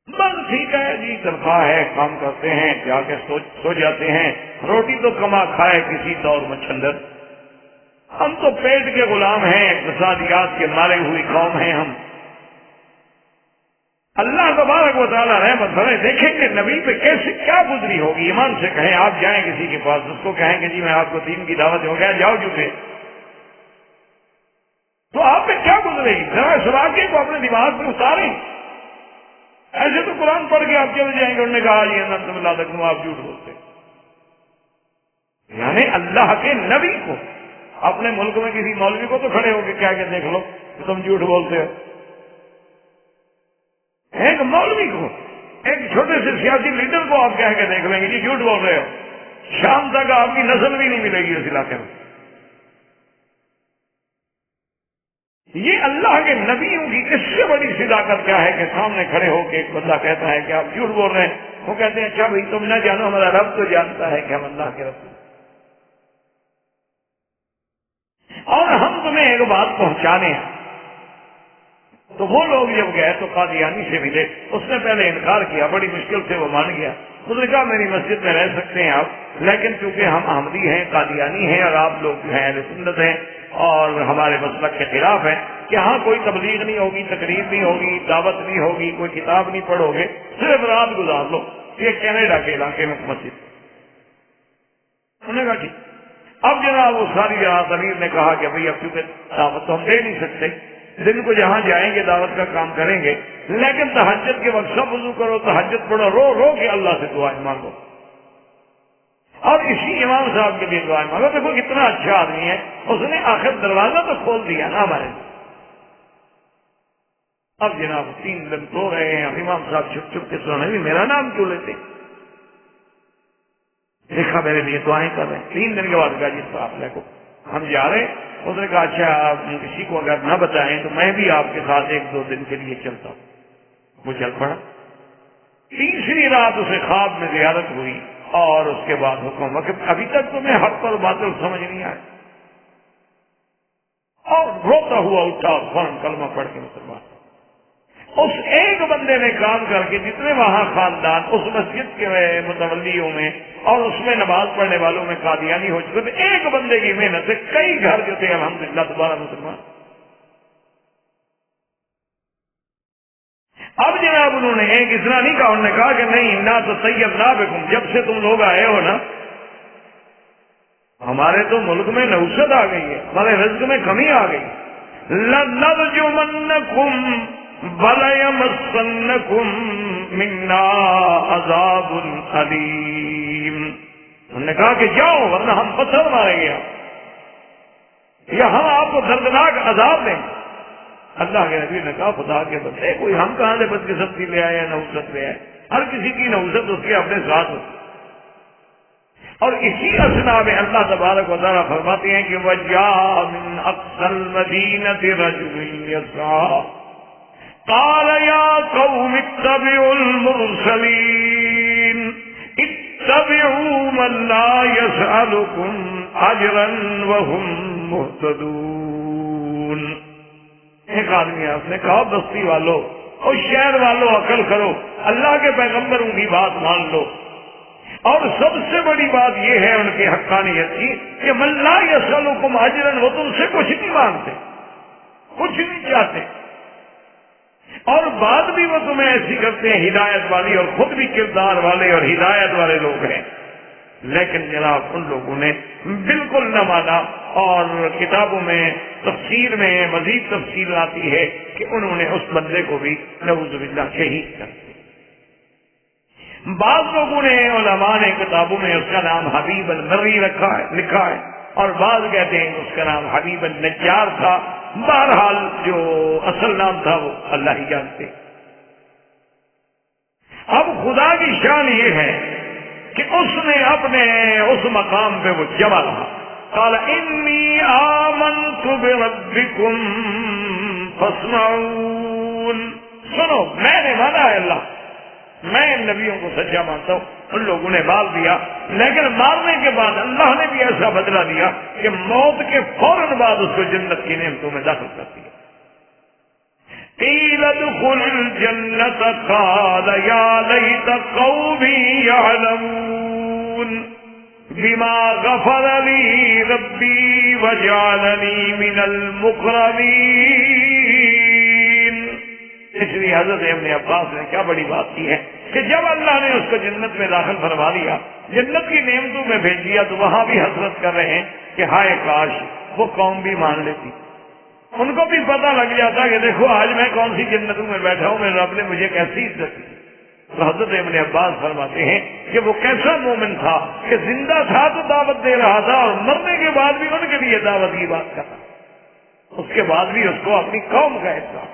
بس ٹھیک ہے جی، تنخواہ ہے، کام کرتے ہیں، جا کے سو جاتے ہیں، روٹی تو کما کھائے کسی دور مچھندر، ہم تو پیٹ کے غلام ہیں، اقتصادیات کے مارے ہوئی قوم ہیں ہم۔ اللہ تبارک و تعالیٰ رحمت فرمائے، دیکھیں کہ نبی پہ کیسے کیا گزری ہوگی۔ ایمان سے کہیں، آپ جائیں کسی کے پاس، اس کو کہیں کہ جی میں آپ کو دین کی دعوت ہو گیا، جاؤ جھوٹے، تو آپ پہ کیا گزرے گی؟ ذرا اس واقعے کو اپنے دماغ میں اتاریں۔ ایسے تو قرآن پڑھ کے آپ چلے جائیں گے، انہوں نے کہا یہ انتم لا تکذبون، آپ جھوٹ بولتے، یعنی اللہ کے نبی کو، اپنے ملک میں کسی مولوی کو تو کھڑے ہو کے کیا کہ دیکھ لو کہ تم جھوٹ بولتے ہو، ایک مولوی کو ایک چھوٹے سے سیاسی لیڈر کو آپ کہہ کے دیکھ لیں گے جی جھوٹ بول رہے ہو، شام تک آپ کی نسل بھی نہیں ملے گی اس علاقے میں۔ یہ اللہ کے نبیوں کی اس سے بڑی صداقت کیا ہے کہ سامنے کھڑے ہو کے ایک بندہ کہتا ہے کہ آپ جھوٹ بول رہے ہیں، وہ کہتے ہیں اچھا بھائی تم نہ جانو، ہمارا رب تو جانتا ہے کہ ہم اللہ کے رسول، اور ہم تمہیں ایک بات پہنچانے ہیں۔ تو وہ لوگ جب گئے تو قادیانی سے ملے، اس نے پہلے انکار کیا، بڑی مشکل سے وہ مان گیا، اس نے کہا میری مسجد میں رہ سکتے ہیں آپ، لیکن چونکہ ہم احمدی ہیں، قادیانی ہیں، اور آپ لوگ جو ہیں اہل سنت ہیں اور ہمارے مسلک کے خلاف ہیں کہ ہاں کوئی تبلیغ نہیں ہوگی، تقریر نہیں ہوگی، دعوت نہیں ہوگی، کوئی کتاب نہیں پڑھو گے، صرف رات گزار لو یہ کینیڈا کے علاقے میں مسجد۔ انہوں نے کہا ٹھیک۔ اب جناب وہ ساری رات امیر نے کہا کہ بھئی اب چونکہ دعوت تو ہم دے نہیں سکتے، دن کو جہاں جائیں گے دعوت کا کام کریں گے، لیکن تہجد کے وقت سب وضو کرو، تہجد پڑھو، رو رو کے اللہ سے دعائیں مانگو، اور اسی امام صاحب کے لیے دعائیں مانگو۔ دیکھو کتنا اچھا آدمی ہے، اس نے آخر دروازہ تو کھول دیا نا ہمارے۔ اب جناب 3 دن سو رہے ہیں، اب امام صاحب چھپ چھپ کے سونے بھی میرا نام کیوں لیتے، دیکھا میرے لیے دعائیں کر رہے ہیں۔ 3 دن کے بعد کہا جی فاصلے کو ہم جا رہے ہیں، اس نے کہا اچھا آپ کسی کو اگر نہ بتائیں تو میں بھی آپ کے ساتھ 1-2 دن کے لیے چلتا ہوں۔ وہ چل پڑا۔ تیسری رات اسے خواب میں زیارت ہوئی اور اس کے بعد حکم ہوا کہ ابھی تک تمہیں حق اور باطل سمجھ نہیں آئے، اور روتا ہوا اٹھا اور فوراً کلمہ پڑھ کے مسلمان۔ اس ایک بندے نے کام کر کے جتنے وہاں خاندان اس مسجد کے متولیوں میں اور اس میں نماز پڑھنے والوں میں قادیانی ہو چکے تھے، ایک بندے کی محنت سے کئی گھر جو تھے الحمدللہ دوبارہ مسلمان۔ اب جناب انہوں نے ایک اتنا نہیں کہا، انہوں نے کہا کہ نہیں نہ تو طیب نہ بکم، جب سے تم لوگ آئے ہو نا ہمارے تو ملک میں نوسط آ گئی ہے، ہمارے رزق میں کمی آ گئی، لَنَرْجُمَنَّكُمْ وَلَيَمَسَّنَّكُمْ مِنَّا عَذَابٌ أَلِيمٌ۔ انہوں نے کہا کہ جاؤ ورنہ ہم پتھر ماریں گے یا ہم آپ کو دردناک عذاب دیں۔ اللہ کے نبی نے کہا خدا کے بندے کوئی ہم کہاں سے بدقسمتی لے آئے یا نحوست لے آئے، ہر کسی کی نحوست اس کے اپنے ساتھ ہوتی۔ اور اسی اسنا میں اللہ تبارک و تعالیٰ فرماتے ہیں کہ وَجَاءَ مِنْ أَقْصَى الْمَدِينَةِ رَجُلٌ يَسْعَىٰ قَالَ يَا قَوْمِ اتَّبِعُوا الْمُرْسَلِينَ اتَّبِعُوا مَن لَّا يَسْأَلُكُمْ أَجْرًا وَهُمْ مُهْتَدُونَ۔ ایک آدمی ہے، اس نے کہا بستی والوں اور شہر والوں عقل کرو، اللہ کے پیغمبروں کی بات مان لو، اور سب سے بڑی بات یہ ہے ان کی حقانیت کی کہ من لا یسألکم اجرا، وہ تم سے کچھ نہیں مانگتے، کچھ نہیں چاہتے، اور بات بھی وہ تمہیں ایسی کرتے ہیں ہدایت والی، اور خود بھی کردار والے اور ہدایت والے لوگ ہیں، لیکن جناب ان لوگوں نے بالکل نہ مانا، اور کتابوں میں تفسیر میں مزید تفصیل آتی ہے کہ انہوں نے اس بندے کو بھی نعوذ باللہ شہید کر دیا۔ بعض لوگوں نے علماء نے کتابوں میں اس کا نام حبیب المری لکھا ہے، اور بعض کہتے ہیں اس کا نام حبیب النجار تھا، بہرحال جو اصل نام تھا وہ اللہ ہی جانتے۔ اب خدا کی شان یہ ہے کہ اس نے اپنے اس مقام پہ وہ جمع رہا، قال انی آمنت بربکم فاسمعون، سنو میں نے مانا ہے اللہ، میں ان نبیوں کو سچا مانتا ہوں۔ ان لوگوں نے مار دیا، لیکن مارنے کے بعد اللہ نے بھی ایسا بدلہ دیا کہ موت کے فوراً بعد اس کو جنت کی نعمتوں میں داخل کر دیا۔ قیل ادخل الجنت قال یا لیت قومی یعلمون بما غفر لی ربی وجعلنی من المکرمین۔ اس لیے حضرت ابن عباس نے کیا بڑی بات کی ہے کہ جب اللہ نے اس کو جنت میں داخل فرما دیا، جنت کی نعمتوں میں بھیج دیا، تو وہاں بھی حسرت کر رہے ہیں کہ ہائے کاش وہ قوم بھی مان لیتی، ان کو بھی پتہ لگ جاتا کہ دیکھو آج میں کون سی جنتوں میں بیٹھا ہوں، میرے رب نے مجھے کیسی عزت دی۔ تو حضرت ابن عباس فرماتے ہیں کہ وہ کیسا مومن تھا کہ زندہ تھا تو دعوت دے رہا تھا، اور مرنے کے بعد بھی ان کے لیے دعوت کی بات کر رہا، اس کے بعد بھی اس کو اپنی قوم کا احساس،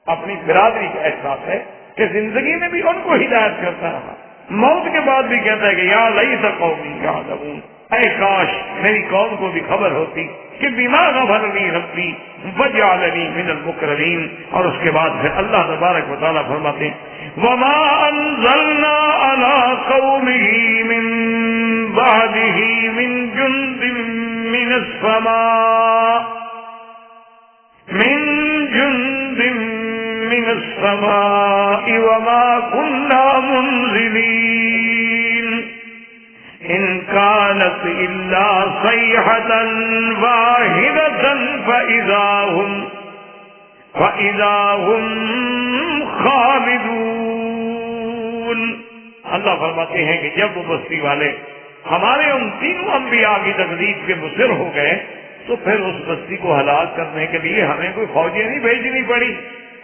اپنی برادری کا احساس ہے، کہ زندگی میں بھی ان کو ہدایت کرتا رہا، موت کے بعد بھی کہتا ہے کہ یا لیت قومی یعلمون، اے کاش میری قوم کو بھی خبر ہوتی کہ بما غفرنی ربی وجعلنی من المکرمین۔ اور اس کے بعد پھر اللہ تبارک و تعالیٰ فرماتے ہیں وما انزلنا علی قومہ من بعدہ من جند من السماء وما كنا منزلین ان كانت الا صيحة واحدة فإذا هم خامدون۔ اللہ فرماتے ہیں کہ جب وہ بستی والے ہمارے ان تینوں انبیاء کی تکذیب کے مصر ہو گئے تو پھر اس بستی کو ہلاک کرنے کے لیے ہمیں کوئی فوجیں نہیں بھیجنی پڑی،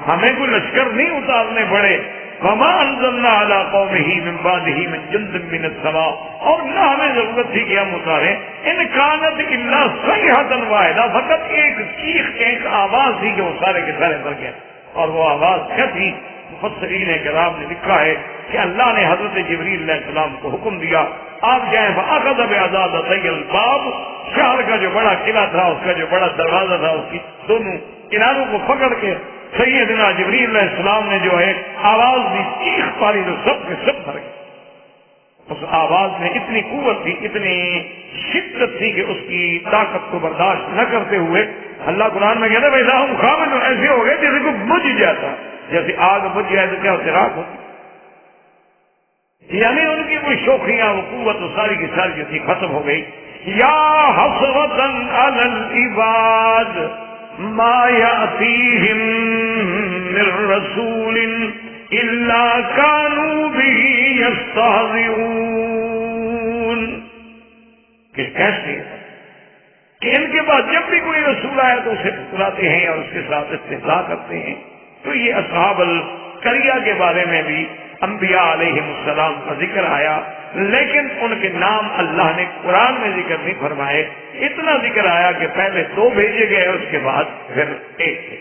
ہمیں کوئی لشکر نہیں اتارنے پڑے۔ وما انزلنا علی قومہ من بعدہ من جند من السماء، اور نہ ہمیں ضرورت تھی کہ ہم اتاریں ان کانت الا صیحۃ واحدہ، فقط ایک چیخ، ایک آواز تھی کہ وہ سارے کے سارے مر گئے۔ اور وہ آواز کیا تھی؟ مفسرین کرام نے لکھا ہے کہ اللہ نے حضرت جبریل علیہ السلام کو حکم دیا آپ جائیں فاخذ بعضادتي الباب، شہر کا جو بڑا قلعہ تھا، اس کا جو بڑا دروازہ تھا، اس کی دونوں کناروں کو پکڑ کے سیدنا جبریل علیہ السلام نے جو ہے آواز دی، چیخ پاری، تو سب کے سب مر گئے۔ اس آواز میں اتنی قوت تھی، اتنی شدت تھی کہ اس کی طاقت کو برداشت نہ کرتے ہوئے اللہ قرآن میں کہتا ہے ویسا ہم خامد، ایسے ہو گئے جیسے کوئی بجھ جاتا، جیسے آگ بجھ جائے تو کیا چراغ ہوتی، یعنی ان کی کوئی شوخیاں، وہ قوت وہ ساری کی ساری جو تھی ختم ہو گئی۔ یا حسرتا علی العباد ما یأتیہم من رسول الا کانوا به یستہزئون، کہ کیسے کہ ان کے بعد جب بھی کوئی رسول آیا تو اسے ٹھکراتے ہیں اور اس کے ساتھ استہزاء کرتے ہیں۔ تو یہ اصحاب القریہ کے بارے میں بھی انبیاء علیہ السلام کا ذکر آیا، لیکن ان کے نام اللہ نے قرآن میں ذکر نہیں فرمائے، اتنا ذکر آیا کہ پہلے 2 بھیجے گئے، اس کے بعد پھر 1 تھے۔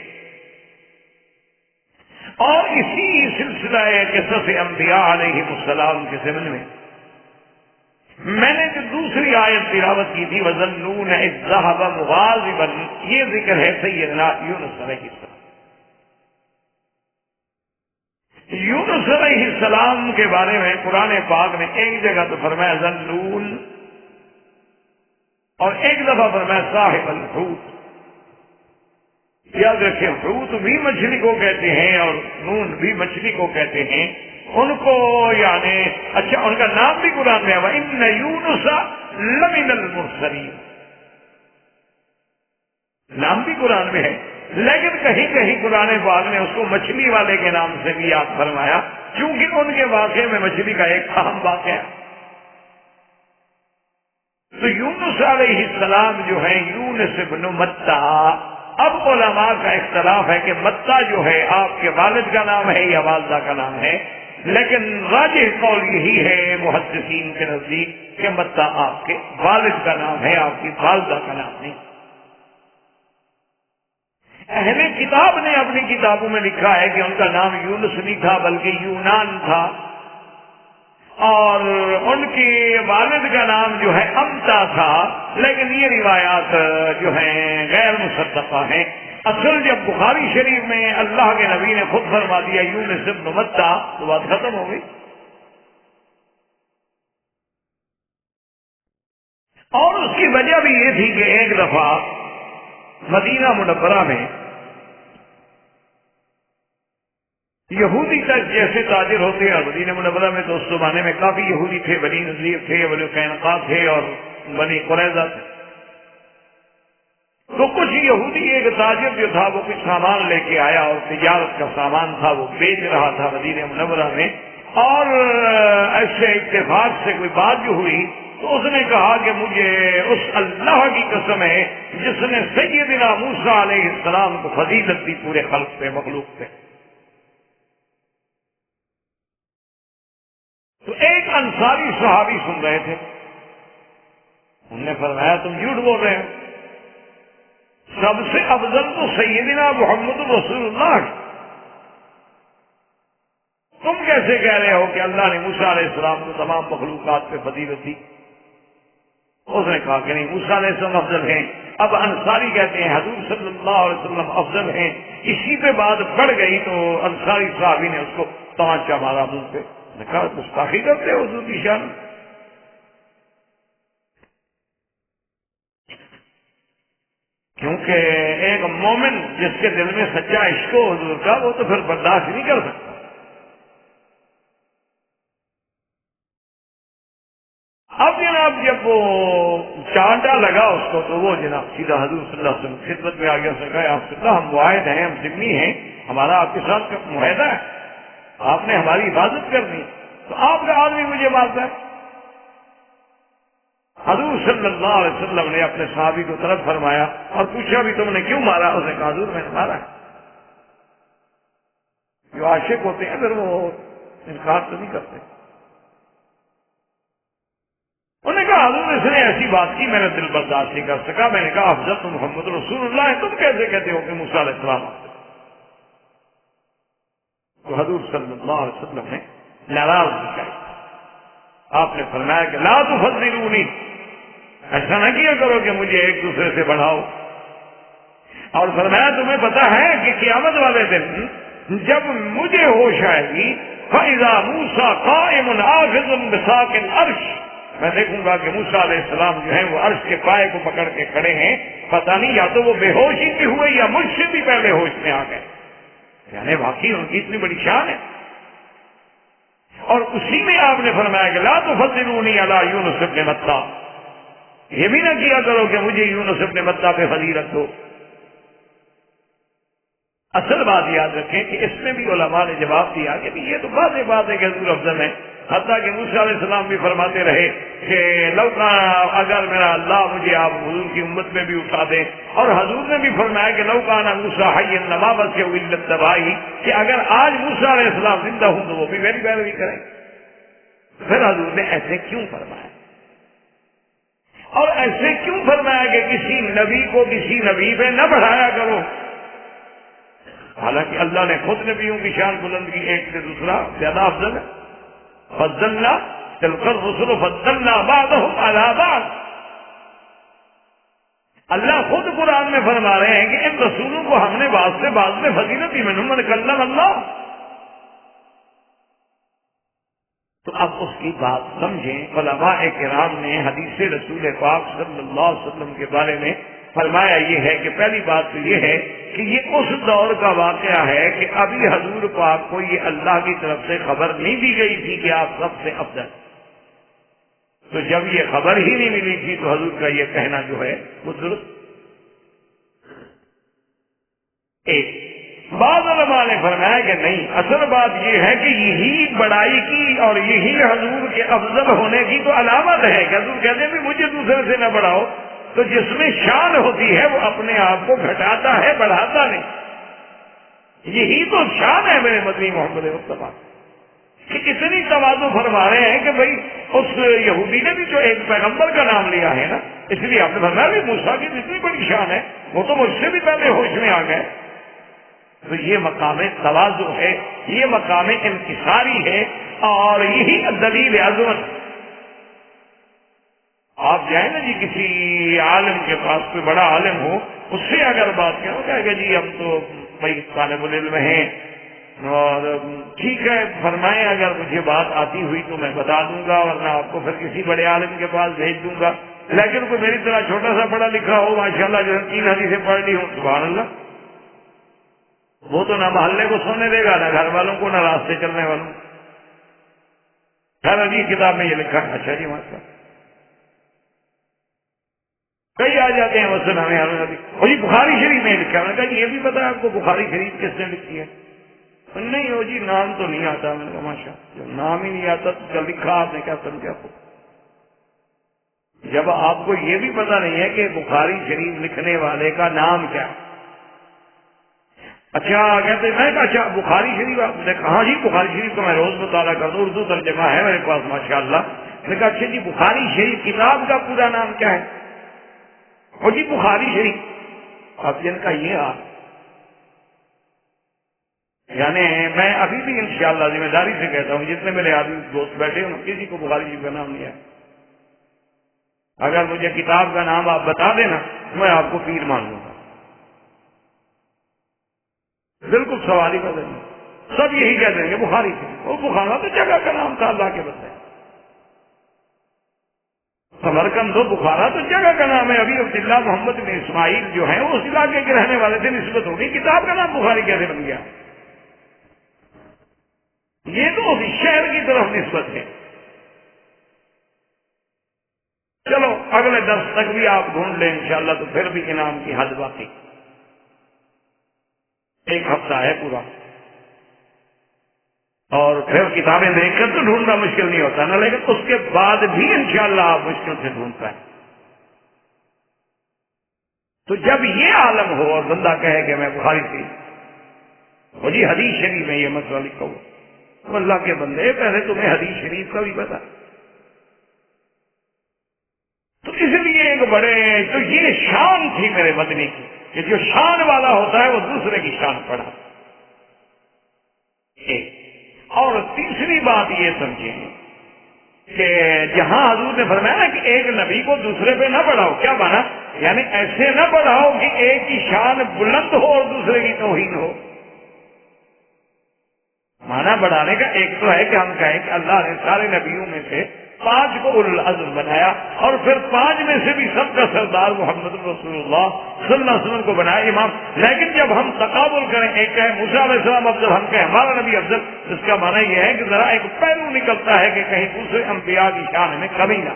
اور اسی سلسلہ قصص انبیاء علیہ السلام کے ضمن میں میں نے جو دوسری آیت تلاوت کی تھی وَظَنُّونَ إِذْ ذَهَبَ مُغَاضِبًا، یہ ذکر ہے سیدنا یونس علیہ السلام۔ یونس علیہ السلام کے بارے میں قرآن پاک نے ایک جگہ تو فرمایا ذنون، اور ایک دفعہ فرمایا صاحب الحوت۔ یاد رکھیں، حوت بھی مچھلی کو کہتے ہیں اور نون بھی مچھلی کو کہتے ہیں، ان کو یعنی اچھا ان کا نام بھی قرآن میں ہے وَإِنَّ يُونُسَ لَمِنَ الْمُرْسَلِينَ، نام بھی قرآن میں ہے، لیکن کہیں کہیں قرآن پاک نے اس کو مچھلی والے کے نام سے بھی یاد فرمایا، کیونکہ ان کے واقعے میں مچھلی کا ایک اہم واقعہ۔ تو یونس علیہ السلام جو ہے یونس بن متہ، اب علماء کا اختلاف ہے کہ متہ جو ہے آپ کے والد کا نام ہے یا والدہ کا نام ہے، لیکن راجح قول یہی ہے محدثین کے نزدیک کہ متہ آپ کے والد کا نام ہے، آپ کی والدہ کا نام نہیں۔ اہل کتاب نے اپنی کتابوں میں لکھا ہے کہ ان کا نام یونس نہیں تھا بلکہ یونان تھا، اور ان کے والد کا نام جو ہے امتا تھا، لیکن یہ روایات جو ہیں غیر مصدقہ ہیں۔ اصل جب بخاری شریف میں اللہ کے نبی نے خود فرما دیا یونس بن متہ تو بات ختم ہو گئی۔ اور اس کی وجہ بھی یہ تھی کہ ایک دفعہ مدینہ منورہ میں یہودی تک جیسے تاجر ہوتے ہیں، اور مدینہ منورہ میں تو اس زمانے میں کافی یہودی تھے، بنی نذیر تھے، بنی قینقاع تھے اور بنی قریظہ تھے۔ تو کچھ یہودی ایک تاجر جو تھا وہ کچھ سامان لے کے آیا اور تجارت کا سامان تھا، وہ بیچ رہا تھا مدینہ منورہ میں، اور ایسے اتفاق سے کوئی بات جو ہوئی تو اس نے کہا کہ مجھے اس اللہ کی قسم ہے جس نے سیدنا موسیٰ علیہ السلام کو فضیلت دی پورے خلق پہ، مخلوق پہ۔ تو ایک انصاری صحابی سن رہے تھے، انہوں نے فرمایا تم جھوٹ بول رہے ہو، سب سے افضل تو سیدنا محمد رسول اللہ، کیسے کہہ رہے ہو کہ اللہ نے موسیٰ علیہ السلام کو تمام مخلوقات پہ فضیلت دی؟ اس نے کہا کہ نہیں، موسیٰ علیہ السلام افضل ہیں۔ اب انصاری کہتے ہیں حضور صلی اللہ علیہ وسلم افضل ہیں۔ اسی پہ بات بڑھ گئی تو انصاری صحابی نے اس کو تمانچہ مارا منہ پہ، نے کہا گستاخی کرتے ہو حضور کی شان۔ کیونکہ ایک مومن جس کے دل میں سچا عشق ہو حضور کا، وہ تو پھر برداشت نہیں کر سکتا۔ اب جناب جب وہ چانٹا لگا اس کو تو وہ جناب سیدھا حضور صلی اللہ علیہ وسلم کی خدمت میں آ گیا، کہا یا رسول اللہ ہم معاہد ہیں، ہم ذمہ ہیں، ہمارا آپ کے ساتھ معاہدہ ہے، آپ نے ہماری حفاظت کرنی، تو آپ کا آدمی مجھے مارتا ہے۔ حضور صلی اللہ علیہ وسلم نے اپنے صحابی کو طرف فرمایا اور پوچھا بھی تم نے کیوں مارا؟ اس نے کہا حضور میں نے مارا ہے۔ جو عاشق ہوتے ہیں پھر وہ انکار تو نہیں کرتے۔ انہوں نے کہا حضور اس نے ایسی بات کی میں نے دل برداشت نہیں کر سکا۔ میں نے کہا افضل تو محمد رسول اللہ ہے، تم کیسے کہتے ہو کہ موسیٰ علیہ السلام؟ تو حضور صلی اللہ علیہ وسلم نے ناراض دکھائی، آپ نے فرمایا کہ لا تفضلونی، ایسا نہ کیا کرو کہ مجھے ایک دوسرے سے بڑھاؤ، اور فرمایا تمہیں پتا ہے کہ قیامت والے دن جب مجھے ہوش آئے گی فَإِذَا مُوسَىٰ قَائِمٌ آخِذٌ بِسَاقِ الْعَرْشِ، میں دیکھوں گا کہ موسیٰ علیہ السلام جو ہیں وہ عرش کے پائے کو پکڑ کے کھڑے ہیں، پتہ نہیں یا تو وہ بے ہوشی بھی ہوئے یا مجھ سے بھی پہلے ہوش میں آ گئے، یعنی واقعی ان کی اتنی بڑی شان ہے۔ اور اسی میں آپ نے فرمایا کہ لا تفضلونی علی یونس ابن متیٰ، یہ بھی نہ کیا کرو کہ مجھے یونس ابن متیٰ پہ فضیلت دو۔ اصل بات یاد رکھیں کہ اس میں بھی علماء نے جواب دیا کہ یہ تو واضح بات ہے کہ حضور افضل ہے، حتیٰ کہ موسیٰ علیہ السلام بھی فرماتے رہے کہ لو کان، اگر میرا اللہ مجھے آپ حضور کی امت میں بھی اٹھا دے، اور حضور نے بھی فرمایا کہ لو کان موسیٰ حیا لما بثہ الا اتباعی، کہ اگر آج موسیٰ علیہ السلام زندہ ہوں تو وہ بھی میری پیروی کریں۔ پھر حضور نے ایسے کیوں فرمایا، اور ایسے کیوں فرمایا کہ کسی نبی کو کسی نبی پہ نہ بڑھایا کرو؟ حالانکہ اللہ نے خود نبیوں کی شان بلند کی، ایک سے دوسرا زیادہ افضل ہے۔ فضلنا تلک الرسل فضلنا بعضهم علی بعض، اللہ خود قرآن میں فرما رہے ہیں کہ ان رسولوں کو ہم نے بعض سے بعض میں فضیلت دی، منہم من کلم اللہ۔ تو اب اس کی بات سمجھیں، علماء کرام نے حدیث رسول پاک صلی اللہ علیہ وسلم کے بارے میں فرمایا یہ ہے کہ پہلی بات تو یہ ہے کہ یہ اس دور کا واقعہ ہے کہ ابھی حضور پاک کو یہ اللہ کی طرف سے خبر نہیں دی گئی تھی کہ آپ سب سے افضل، تو جب یہ خبر ہی نہیں ملی تھی تو حضور کا یہ کہنا جو ہے وہ درست۔ ایک بعض علماء نے فرمایا کہ نہیں، اصل بات یہ ہے کہ یہی بڑائی کی اور یہی حضور کے افضل ہونے کی تو علامت ہے کہ حضور کہتے ہیں کہ مجھے دوسرے سے نہ بڑھاؤ، تو جس میں شان ہوتی ہے وہ اپنے آپ کو گھٹاتا ہے، بڑھاتا نہیں۔ یہی تو شان ہے میرے مدنی محمد مصطفیٰ کہ اتنی تواضع فرما رہے ہیں کہ بھائی اس یہودی نے بھی جو ایک پیغمبر کا نام لیا ہے نا، اس لیے آپ نے فرمایا بھی موسیٰ کی اتنی بڑی شان ہے، وہ تو مجھ سے بھی پہلے ہوش میں آ گئے۔ تو یہ مقام تواضع ہے، یہ مقام انکساری ہے، اور یہی دلیل عظمت۔ آپ جائیں نا جی کسی عالم کے پاس، کوئی بڑا عالم ہو، اس سے اگر بات کریں وہ کہے گا جی ہم تو بھائی طالب العلم ہیں، اور ٹھیک ہے فرمائیں اگر مجھے بات آتی ہوئی تو میں بتا دوں گا، ورنہ آپ کو پھر کسی بڑے عالم کے پاس بھیج دوں گا۔ لیکن کوئی میری طرح چھوٹا سا پڑھا لکھا ہو ماشاءاللہ، جو 3 حدیثیں پڑھ لی ہوں، سبحان اللہ، وہ تو نہ محلے کو سونے دے گا، نہ گھر والوں کو، نہ راستے چلنے والوں۔ خیر عزیز کتاب میں یہ لکھا ہے، اچھا جی ماشاء اللہ۔ کئی آ جاتے ہیں وسن ہمیں اور جی بخاری شریف میں لکھا ہے، میں نے کہا جی یہ بھی پتا ہے آپ کو بخاری شریف کس نے لکھی ہے؟ نہیں ہو جی نام تو نہیں آتا۔ میں نے کہا ماشاء اللہ، جب نام ہی نہیں آتا تو لکھا آپ نے کیا سمجھا؟ جب آپ کو یہ بھی پتا نہیں ہے کہ بخاری شریف لکھنے والے کا نام کیا؟ اچھا کہتے ہیں، میں کہا اچھا بخاری شریف، آپ نے کہا ہاں جی بخاری شریف کا میں روز مطالعہ کرتا ہوں، اردو ترجمہ ہے میرے پاس ماشاءاللہ۔ میں نے کہا اچھا جی بخاری شریف کتاب کا پورا نام کیا ہے؟ اور جی بخاری شریف، آپ جن کا یہ حال یعنی میں ابھی بھی انشاءاللہ ذمہ داری سے کہتا ہوں، جتنے میرے آدمی دوست بیٹھے ہوں کسی کو بخاری شریف کا نام نہیں ہے، اگر مجھے کتاب کا نام آپ بتا دینا میں آپ کو پیر مان لوں گا، بالکل سوال ہی بدل نہیں، سب یہی کہہ دیں گے بخاری شریف، وہ بخارا تو جگہ کا نام تھا اللہ کے بندے، سمرقند و بخارا تو جگہ کا نام ہے، ابھی عبداللہ محمد بن اسماعیل جو ہیں وہ اس علاقے کے رہنے والے تھے، نسبت ہوگی، کتاب کا نام بخاری کیسے بن گیا؟ یہ تو اس شہر کی طرف نسبت ہے۔ چلو اگلے درس تک بھی آپ ڈھونڈ لیں انشاءاللہ، تو پھر بھی انعام کی حد باقی، ایک ہفتہ ہے پورا، اور پھر کتابیں دیکھ کر تو ڈھونڈنا مشکل نہیں ہوتا نا، لیکن اس کے بعد بھی انشاءاللہ آپ مشکل سے ڈھونڈ پائیں۔ تو جب یہ عالم ہو اور بندہ کہے کہ میں بخاری شریف، وہ جی حدیث شریف میں یہ مسئلہ لکھا ہوا، تو اللہ کے بندے پہلے تمہیں حدیث شریف کا بھی پتا، تو اس لیے ایک بڑے، تو یہ شان تھی میرے مدنی کی کہ جو شان والا ہوتا ہے وہ دوسرے کی شان پڑھا۔ اور تیسری بات یہ سمجھیں کہ جہاں حضور نے فرمایا نا کہ ایک نبی کو دوسرے پہ نہ بڑھاؤ، کیا مانا؟ یعنی ایسے نہ بڑھاؤ کہ ایک کی شان بلند ہو اور دوسرے کی توہین ہو۔ مانا بڑھانے کا ایک تو ہے کہ ہم کہیں کہ اللہ نے سارے نبیوں میں سے 5 کو اولو العزم بنایا، اور پھر 5 میں سے بھی سب کا سردار محمد رسول اللہ صلی اللہ علیہ وسلم کو بنایا امام۔ لیکن جب ہم تقابل کریں، ایک کہیں موسیٰ علیہ السلام افضل، ہم کہیں ہمارا نبی افضل، اس کا معنی یہ ہے کہ ذرا ایک پہلو نکلتا ہے کہ کہیں دوسرے انبیاء کی شان میں کمی نہ۔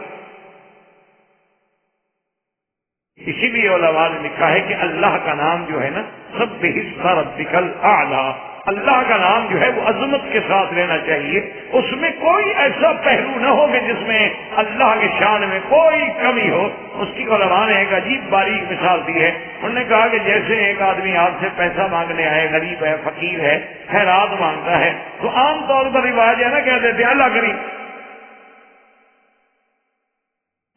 اسی لیے علماء نے لکھا ہے کہ اللہ کا نام جو ہے نا، سبح اسم ربک الاعلی، اللہ کا نام جو ہے وہ عظمت کے ساتھ لینا چاہیے، اس میں کوئی ایسا پہلو نہ ہو کہ جس میں اللہ کے شان میں کوئی کمی ہو۔ اس کی علماء نے ایک عجیب باریک مثال دی ہے، انہوں نے کہا کہ جیسے ایک آدمی آپ سے پیسہ مانگنے آئے، غریب ہے، فقیر ہے، خیرات مانگتا ہے، تو عام طور پر رواج ہے نا کہہ دیتے ہیں اللہ کریم،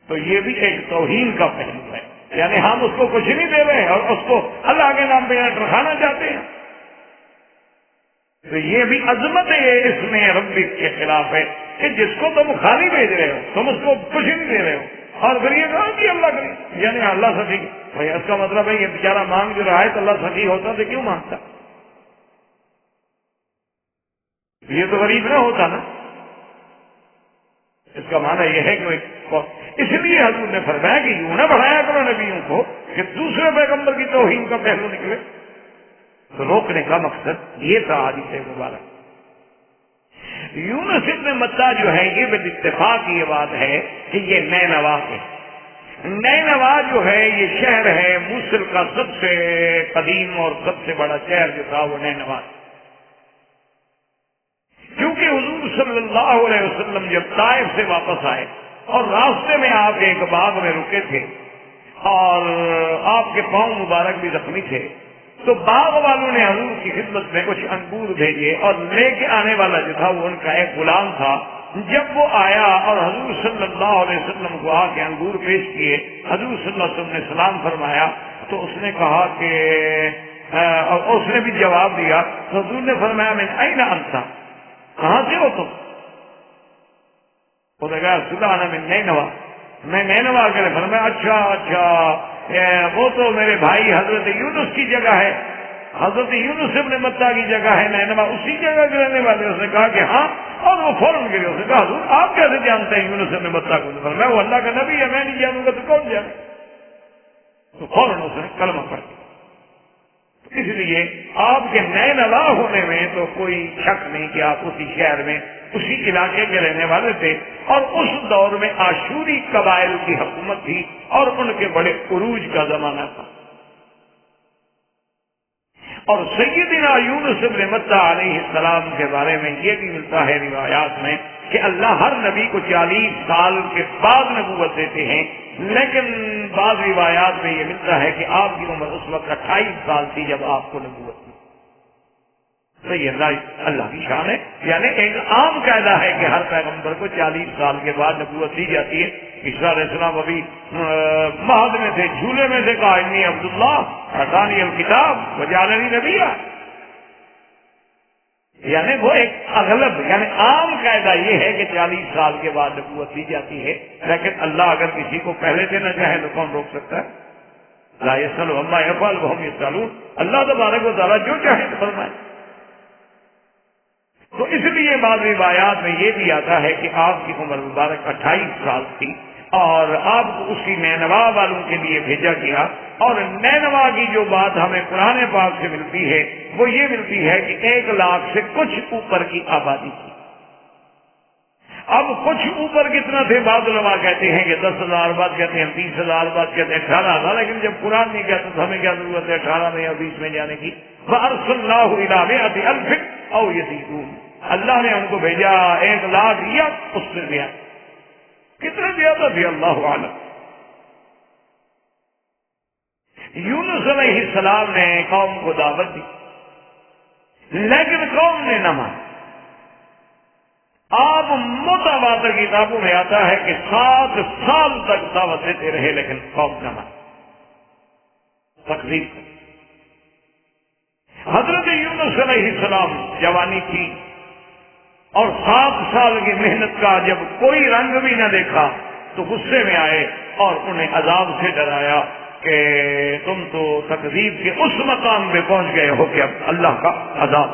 تو یہ بھی ایک توہین کا پہلو ہے، یعنی ہم اس کو کچھ نہیں دے رہے ہیں اور اس کو اللہ کے نام پہ رکھانا چاہتے ہیں، تو یہ بھی عظمت ہے اس میں ربک کے خلاف ہے کہ جس کو تم خالی بھیج رہے ہو، تم اس کو کچھ نہیں دے رہے ہو، اور پھر یہ کہا کہ اللہ کریم، یعنی اللہ سخی، بھائی اس کا مطلب ہے یہ بیچارہ مانگ جو رہا ہے تو اللہ سخی ہوتا تو کیوں مانگتا؟ یہ تو غریب نہ ہوتا نا۔ اس کا معنی یہ ہے کہ اس لیے حضور نے فرمایا کہ یوں نہ بڑھایا کرو نبیوں کو کہ دوسرے پیغمبر کی توہین کا پہلو نکلے، تو روکنے کا مقصد یہ تھا حدیث مبارک۔ یونس ابن متیٰ جو ہے یہ بالاتفاق یہ بات ہے کہ یہ نینوا ہے۔ نینوا جو ہے یہ شہر ہے موصل کا سب سے قدیم اور سب سے بڑا شہر جو تھا وہ نینوا، کیونکہ حضور صلی اللہ علیہ وسلم جب طائف سے واپس آئے اور راستے میں آپ ایک باغ میں رکے تھے اور آپ کے پاؤں مبارک بھی زخمی تھے، تو باغ والوں نے حضور کی خدمت میں کچھ انگور بھیجے، اور لے کے آنے والا جو تھا وہ ان کا ایک غلام تھا۔ جب وہ آیا اور حضور صلی اللہ علیہ وسلم کو آ کے انگور پیش کیے، حضور صلی اللہ علیہ وسلم نے سلام فرمایا، تو اس نے کہا کہ اور اس نے بھی جواب دیا، تو حضور نے فرمایا من این انت، کہاں سے ہو تم؟ وہ نے کہا سلام من نینوا، میں نینوا کے لیے فرمایا اچھا وہ تو میرے بھائی حضرت یونس کی جگہ ہے، حضرت یونس ابن متیٰ کی جگہ ہے نینوا، اسی جگہ کے رہنے والے۔ اس نے کہا کہ ہاں، اور وہ فوراً گئے، اس نے کہا حضور آپ کیسے جانتے ہیں یونس ابن متیٰ کو؟ فرمایا وہ اللہ کا نبی ہے، میں نہیں جانوں گا تو کون جانے؟ تو فوراً اس نے کلمہ پڑھ دیا۔ اس لیے آپ کے نینوا ہونے میں تو کوئی شک نہیں کہ آپ اسی شہر میں اسی علاقے کے رہنے والے تھے، اور اس دور میں آشوری قبائل کی حکومت تھی اور ان کے بڑے عروج کا زمانہ تھا۔ اور سیدنا یونس ابن متیٰ علیہ السلام کے بارے میں یہ بھی ملتا ہے روایات میں کہ اللہ ہر نبی کو 40 سال کے بعد نبوت دیتے ہیں، لیکن بعض روایات میں یہ ملتا ہے کہ آپ کی عمر اس وقت 28 سال تھی جب آپ کو نبوت دی۔ تو یہ اللہ کی شان ہے، یعنی ایک عام قاعدہ ہے کہ ہر پیغمبر کو 40 سال کے بعد نبوت دی جاتی ہے۔ عیسیٰ علیہ السلام ابھی مہد میں تھے، جھولے میں سے کہا انی عبداللہ آتانی الکتاب وجعلنی نبیا، یعنی وہ ایک اغلب یعنی عام قاعدہ یہ ہے کہ 40 سال کے بعد نبوت دی جاتی ہے، لیکن اللہ اگر کسی کو پہلے دینا چاہے تو کون روک سکتا ہے؟ لا یسأل عما یفعل وهم یسألون، اللہ تبارک و تعالیٰ جو چاہے فرمائے۔ تو اس لیے بعض روایات میں یہ بھی آتا ہے کہ آپ کی عمر مبارک 28 سال تھی اور آپ کو اسی نینوا والوں کے لیے بھیجا گیا، اور نینوا کی جو بات ہمیں قرآن پاک سے ملتی ہے وہ یہ ملتی ہے کہ 1 لاکھ سے کچھ اوپر کی آبادی تھی۔ اب کچھ اوپر کتنا تھے؟ بعض علماء کہتے ہیں کہ 10,000، بعض کہتے ہیں 20,000، بعض کہتے ہیں 18,000، لیکن جب قرآن نہیں کہتا تو ہمیں کیا ضرورت ہے 18 میں یا 20 میں جانے کی؟ فَأَرْسَلْنَاهُ إِلَىٰ مِائَةِ أَلْفٍ أَوْ يَزِيدُونَ، اللہ نے ان کو بھیجا 1 لاکھ یا اس سے زیادہ، کتنے زیادہ تھے اللہ عالم۔ یونس علیہ السلام نے قوم کو دعوت دی لیکن قوم نے نہ مانا۔ آپ متواتر کتابوں میں آتا ہے کہ 7 سال تک دعوت دیتے رہے لیکن قوم نہ مانا، تکلیف۔ حضرت یونس علیہ السلام جوانی تھی اور 7 سال کی محنت کا جب کوئی رنگ بھی نہ دیکھا تو غصے میں آئے اور انہیں عذاب سے ڈرایا کہ تم تو تکذیب کے اس مقام پہ پہنچ گئے ہو کہ اب اللہ کا عذاب۔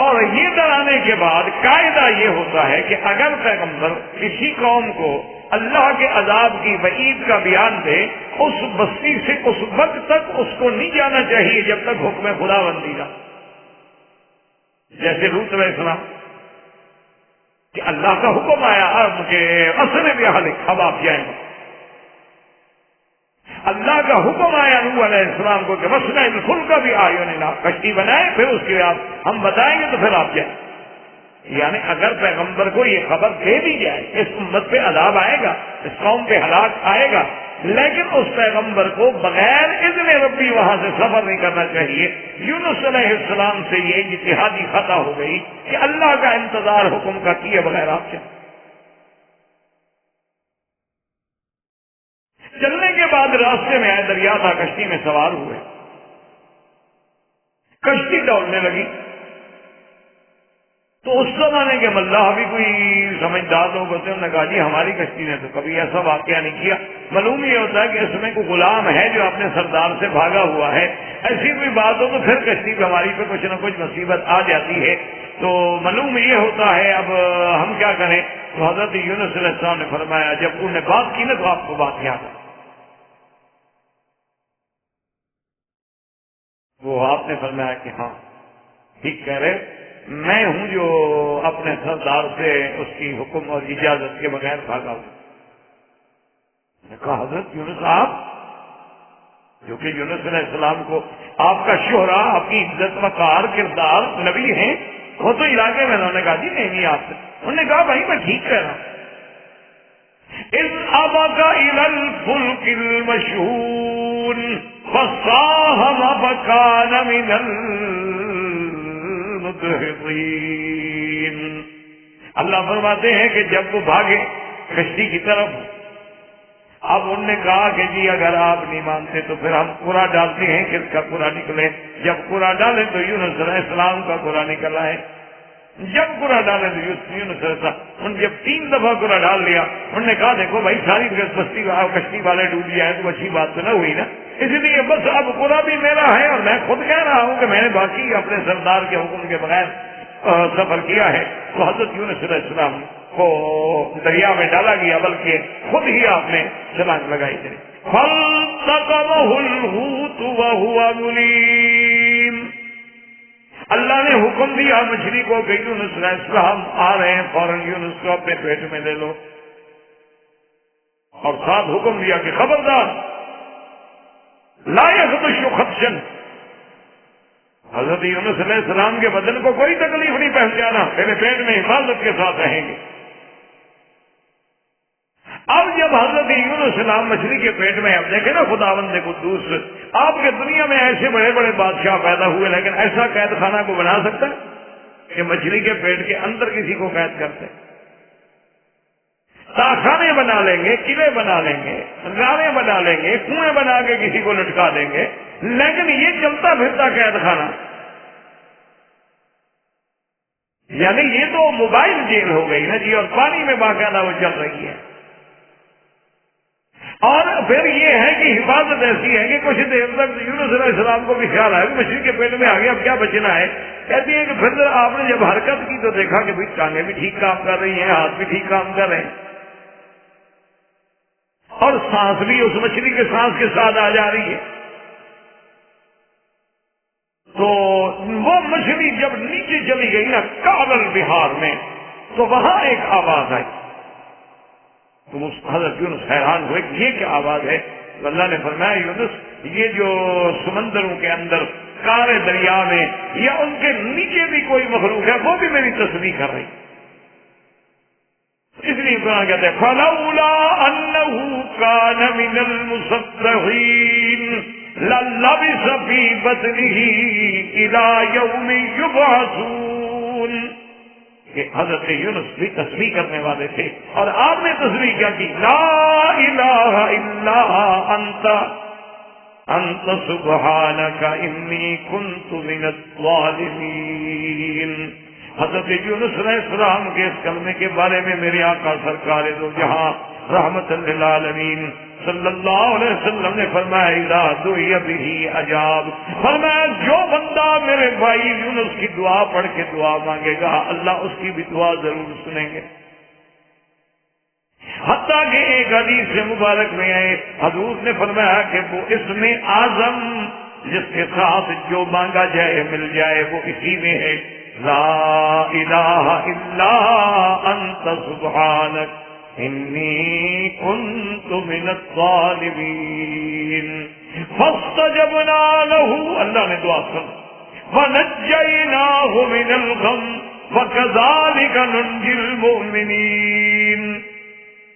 اور یہ ڈرانے کے بعد قاعدہ یہ ہوتا ہے کہ اگر پیغمبر کسی قوم کو اللہ کے عذاب کی وعید کا بیان دے، اس بستی سے اس وقت تک اس کو نہیں جانا چاہیے جب تک حکم خداوندی نہ، جیسے لوط علیہ السلام کہ اللہ کا حکم آیا اب مجھے اصل بیاہ اب آپ جائیں گے، اللہ کا حکم آیا نوح علیہ السلام کو کہ وسنا الفلک کا بھی آئیوننا، کشتی بنائے پھر اس کے بعد ہم بتائیں گے تو پھر آپ جائیں۔ یعنی اگر پیغمبر کو یہ خبر دے دی جائے اس امت پہ عذاب آئے گا، اس قوم پہ ہلاک آئے گا، لیکن اس پیغمبر کو بغیر اذن ربی وہاں سے سفر نہیں کرنا چاہیے۔ یونس علیہ السلام سے یہ اجتہادی خطا ہو گئی کہ اللہ کا انتظار حکم کا کیے بغیر آپ چلیں۔ چلنے کے بعد راستے میں آئے، دریا تھا، کشتی میں سوار ہوئے، کشتی ڈولنے لگی تو اس زمانے کے ملاح بھی کوئی سمجھدار لوگ ہوتے ہیں، انہوں نے کہا جی ہماری کشتی نے تو کبھی ایسا واقعہ نہیں کیا۔ معلوم یہ ہوتا ہے کہ اس میں کوئی غلام ہے جو اپنے سردار سے بھاگا ہوا ہے، ایسی کوئی بات ہو تو پھر کشتی پہ ہماری پہ کچھ نہ کچھ مصیبت آ جاتی ہے۔ تو معلوم یہ ہوتا ہے اب ہم کیا کریں؟ تو حضرت یونس علیہ السلام نے فرمایا جب انہوں نے بات کی نا تو آپ کو بات یاد ہے، وہ آپ نے فرمایا کہ ہاں ٹھیک کہہ رہے، میں ہوں جو اپنے سردار سے اس کی حکم اور اجازت کے بغیر بھاگا ہوں۔ نے کہا حضرت یونس آپ جو کہ یونس علیہ السلام کو آپ کا شہرا، آپ کی عزت وقار کردار نبی ہیں، وہ تو علاقے میں، انہوں نے کہا جی نہیں آپ سے، انہوں نے کہا بھائی میں ٹھیک کہہ رہا ہوں۔ اذ ابق الى الفلك المشحون فساهم فكان من المدحضين۔ اللہ فرماتے ہیں کہ جب وہ بھاگے کشتی کی طرف، اب انہوں نے کہا کہ جی اگر آپ نہیں مانتے تو پھر ہم قرا ڈالتے ہیں، کس کا قرا نکلے؟ جب قرا ڈالے تو یونس علیہ السلام کا قرا نکلا ہے، جب قرا ڈالے تو یونس علیہ السلام، انہوں نے جب 3 دفعہ قرا ڈال لیا، انہوں نے کہا دیکھو بھائی ساری بستی کشتی والے ڈوب جائے تو اچھی بات تو نہ ہوئی نا، اس لیے بس اب قرا بھی میرا ہے اور میں خود کہہ رہا ہوں کہ میں نے باقی اپنے سردار کے حکم کے بغیر سفر کیا ہے۔ تو حضرت یونس علیہ السلام کو دریا میں ڈالا گیا، بلکہ خود ہی آپ نے چھلانگ لگائی تھی۔ فَالْتَقَمَهُ الْحُوتُ وَهُوَ مُلِيمٌ، اللہ نے حکم دیا مچھلی کو کہ یونس علیہ السلام آ رہے ہیں، فوراً یونس کو اپنے پیٹ میں لے لو، اور ساتھ حکم دیا کہ خبردار لا يخدش خدشا، حضرت یونس علیہ السلام کے بدن کو کوئی تکلیف نہیں پہنچانا، میرے پیٹ میں حفاظت کے ساتھ رہیں گے۔ اب جب حضرت یونس علیہ السلام مچھلی کے پیٹ میں، اب دیکھیں نا خداوند قدوس، آپ کے دنیا میں ایسے بڑے بڑے بادشاہ پیدا ہوئے لیکن ایسا قید خانہ کو بنا سکتا ہے کہ مچھلی کے پیٹ کے اندر کسی کو قید کرتے؟ تاخانے بنا لیں گے، قلعے بنا لیں گے، غاریں بنا لیں گے، کنویں بنا کے کسی کو لٹکا دیں گے، لیکن یہ چلتا پھرتا قید خانہ، یعنی یہ تو موبائل جیل ہو گئی نا جی، اور پانی میں باقاعدہ وہ چل رہی ہے۔ اور پھر یہ ہے کہ حفاظت ایسی ہے کہ کچھ دیر تک یونس علیہ السلام کو بھی خیال آیا کہ مچھلی کے پیٹ میں آ گیا، اب کیا بچنا ہے؟ کہتی ہیں کہ پھر آپ نے جب حرکت کی تو دیکھا کہ بھائی ٹانگیں بھی ٹھیک کام کر رہی ہیں، ہاتھ بھی ٹھیک کام کر رہے ہیں، اور سانس بھی اس مچھلی کے سانس کے ساتھ آ جا رہی ہے۔ تو وہ مچھلی جب نیچے چلی گئی نا کابل بہار میں، تو وہاں ایک آواز آئی، تو حضرت یونس حیران ہوئے کہ یہ کیا آواز ہے؟ تو اللہ نے فرمایا یونس یہ جو سمندروں کے اندر کارے دریا میں یا ان کے نیچے بھی کوئی مخلوق ہے وہ بھی میری تسبیح کر رہی، اس لیے قرآن کہتے ہیں فَلَوْلَا أَنَّهُ كَانَ مِنَ الْمُسَبِّحِينَ لَلَّبِثَ فِي بَطْنِهِ إِلَى يَوْمِ يُبْعَثُونَ، کہ حضرت یونس بھی تسبیح کرنے والے تھے، اور آپ نے تسبیح کیا کی لا الہ الا انت سبحانک انی کنت من الظالمین۔ حضرت یونس علیہ السلام کے اس کلمے کے بارے میں میرے آقا سرکار دو جہاں رحمت للعالمین صلی اللہ علیہ وسلم نے فرمایا اذا دعی بہ اجاب، فرمایا جو بندہ میرے بھائی یونس کی دعا پڑھ کے دعا مانگے گا اللہ اس کی بھی دعا ضرور سنیں گے۔ حتیٰ کہ ایک حدیث سے مبارک میں آئے حضور نے فرمایا کہ وہ اسم اعظم جس کے ساتھ جو مانگا جائے مل جائے وہ اسی میں ہے لا الہ الا انت سبحانک انی کنت من الظالمین فاستجبنا له، اللہ نے دعا سن، فنجیناہ من الغم وکذالک ننجی المؤمنین۔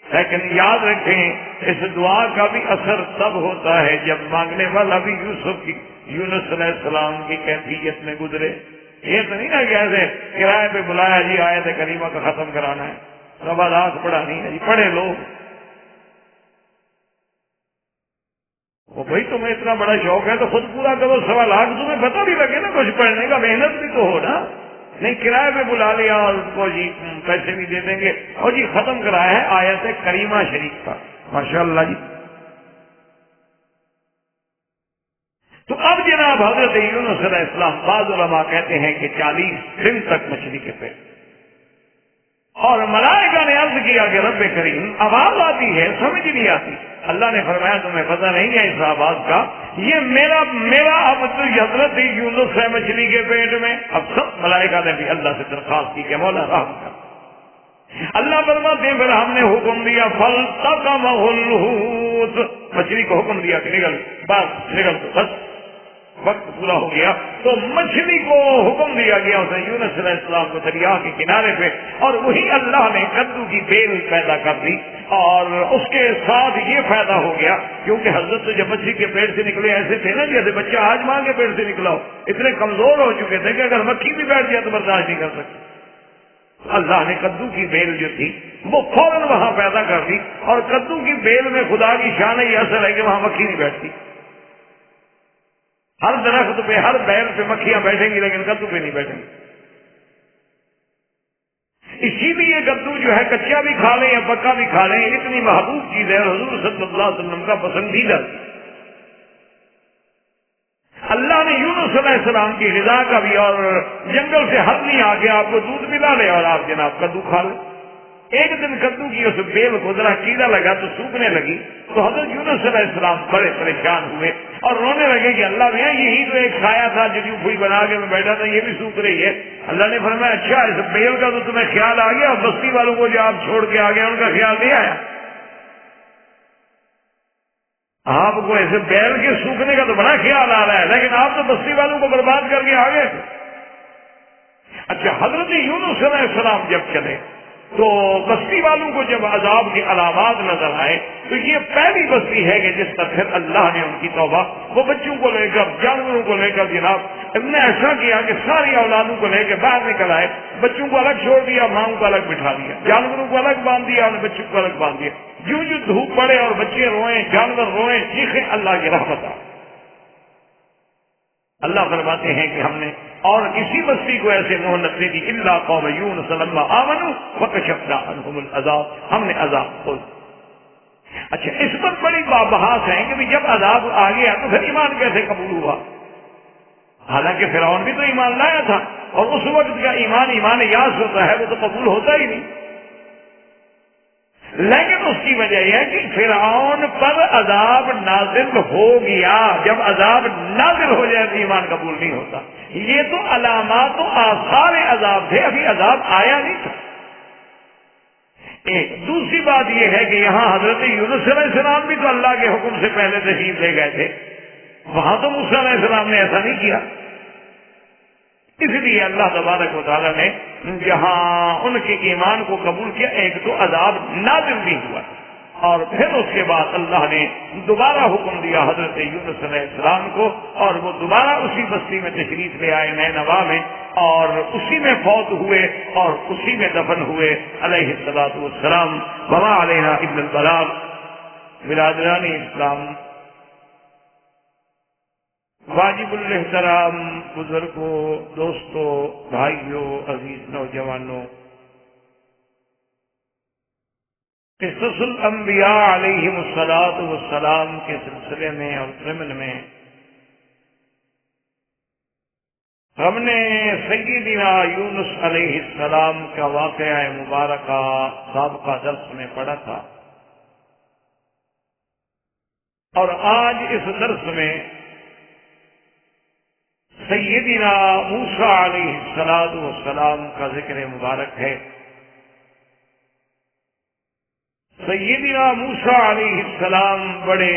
لیکن یاد رکھیں اس دعا کا بھی اثر تب ہوتا ہے جب مانگنے والا بھی یونس علیہ السلام کی کیفیت میں گزرے۔ یہ تو نہیں نا کہ ایسے کرائے پہ بلایا جی آیت کریمہ کا ختم کرانا ہے، سوالات پڑھانی ہے جی پڑھے لو، وہ بھائی تمہیں اتنا بڑا شوق ہے تو خود پورا کرو، سوالات تمہیں پتہ بھی لگے نا کچھ پڑھنے کا، محنت بھی تو ہو نا، نہیں کرائے پہ بلا لیا اور ان کو جی پیسے بھی دے دیں گے اور جی ختم کرایا ہے آیت کریمہ شریف کا، ماشاء اللہ جی۔ تو اب جناب حضرت یونس علیہ السلام بعض علماء کہتے ہیں کہ 40 دن تک مچھلی کے پیٹ، اور ملائکہ نے عرض کیا کہ رب کریم آواز آتی ہے سمجھ نہیں آتی، اللہ نے فرمایا تمہیں پتہ نہیں ہے اس آواز کا، یہ میرا عبد حضرت یونس ہے مچھلی کے پیٹ میں۔ اب سب ملائکہ نے بھی اللہ سے درخواست کی کہ مولا رحم کر، اللہ فرماتے ہیں پھر ہم نے حکم دیا فَالْتَقَمَهُ الْحُوتُ، مچھلی کو حکم دیا کہ نکل، بس نکل، بس وقت پورا ہو گیا تو مچھلی کو حکم دیا گیا اسے یونس علیہ السلام کو دریا کے کنارے پہ، اور وہی اللہ نے کدو کی بیل پیدا کر دی، اور اس کے ساتھ یہ فائدہ ہو گیا کیونکہ حضرت تو جب مچھلی کے پیٹ سے نکلے ایسے تھے نا جیسے بچہ آج ماں کے پیٹ سے نکلا ہو، اتنے کمزور ہو چکے تھے کہ اگر مکھی بھی بیٹھ جائے تو برداشت نہیں کر سکتے۔ اللہ نے کدو کی بیل جو تھی وہ فوراً وہاں پیدا کر دی، اور کدو کی بیل میں خدا کی شان یہ اثر ہے کہ وہاں مکھی نہیں بیٹھتی، ہر درخت پہ ہر بیل پہ مکھیاں بیٹھیں گی لیکن کدو پہ نہیں بیٹھیں گی۔ اسی لیے کدو جو ہے کچا بھی کھا لیں یا پکا بھی کھا لیں اتنی محبوب چیز ہے، حضور صلی اللہ علیہ وسلم کا پسندیدہ۔ اللہ نے یونس علیہ السلام کی غذا کا بھی، اور جنگل سے ہر نہیں آ کے آپ کو دودھ پلا لے اور آپ جناب کدو کھا لیں۔ ایک دن کدو کی اس بیل کو ذرا کیڑا لگا تو سوکھنے لگی، تو حضرت یونس علیہ السلام بڑے پریشان ہوئے اور رونے لگے کہ اللہ میاں یہی تو ایک سایہ تھا جو پھول بنا کے میں بیٹھا تھا یہ بھی سوکھ رہی ہے۔ اللہ نے فرمایا اچھا اس بیل کا تو تمہیں خیال آ گیا، اور بستی والوں کو جو آپ چھوڑ کے آ گئے ان کا خیال نہیں آیا؟ آپ کو ایسے بیل کے سوکھنے کا تو بڑا خیال آ رہا ہے لیکن آپ تو بستی والوں کو برباد کر کے آ گئے تھے۔ اچھا حضرت یونس علیہ السلام جب چلے تو بستی والوں کو جب عذاب کی علامات نظر آئے تو یہ پہلی بستی ہے کہ جس پر پھر اللہ نے ان کی توبہ، وہ بچوں کو لے کر جانوروں کو لے کر جناب نے ایسا کیا کہ ساری اولادوں کو لے کے باہر نکل آئے، بچوں کو الگ چھوڑ دیا، ماؤں کو الگ بٹھا دیا، جانوروں کو الگ باندھ دیا اور بچوں کو الگ باندھ دیا، جو دھوپ پڑے اور بچے روئیں جانور روئیں چیخیں، اللہ کی رحمت آ۔ اللہ فرماتے ہیں کہ ہم نے اور کسی بستی کو ایسے مہلت نہیں دی الا قوم یونس لما آمنوا فکشفنا عنہم العذاب، ہم نے عذاب کھول۔ اچھا، اس پر بڑی بحث ہے کہ جب عذاب آ گیا تو پھر ایمان کیسے قبول ہوا؟ حالانکہ فرعون بھی تو ایمان لایا تھا، اور اس وقت کا ایمان یاس ہوتا ہے، وہ تو قبول ہوتا ہی نہیں۔ لیکن اس کی وجہ یہ ہے کہ فرعون پر عذاب نازل ہو گیا، جب عذاب نازل ہو جائے تو ایمان قبول نہیں ہوتا۔ یہ تو علامات و آثار عذاب تھے، ابھی عذاب آیا نہیں تھا۔ ایک دوسری بات یہ ہے کہ یہاں حضرت یونس علیہ السلام بھی تو اللہ کے حکم سے پہلے تشریف لے گئے تھے، وہاں تو موسیٰ علیہ السلام نے ایسا نہیں کیا۔ اس لیے اللہ تبارک و تعالیٰ نے جہاں ان کے ایمان کو قبول کیا، ایک تو عذاب نازل بھی ہوا، اور پھر اس کے بعد اللہ نے دوبارہ حکم دیا حضرت یونس علیہ السلام کو، اور وہ دوبارہ اسی بستی میں تشریف لے آئے نینوا میں، اور اسی میں فوت ہوئے اور اسی میں دفن ہوئے علیہ الصلوۃ والسلام۔ وما علینا الا البلاغ۔ برادران اسلام، واجب الاحترام بزرگوں، دوستوں، بھائیوں، عزیز نوجوانوں، قصص الانبیاء علیہم الصلاۃ والسلام کے سلسلے میں اور ضمن میں ہم نے سیدنا یونس علیہ السلام کا واقعہ مبارکہ سابقہ درس میں پڑھا تھا، اور آج اس درس میں سیدنا موسیٰ علیہ السلام کا ذکر مبارک ہے۔ سیدنا موسیٰ علیہ السلام بڑے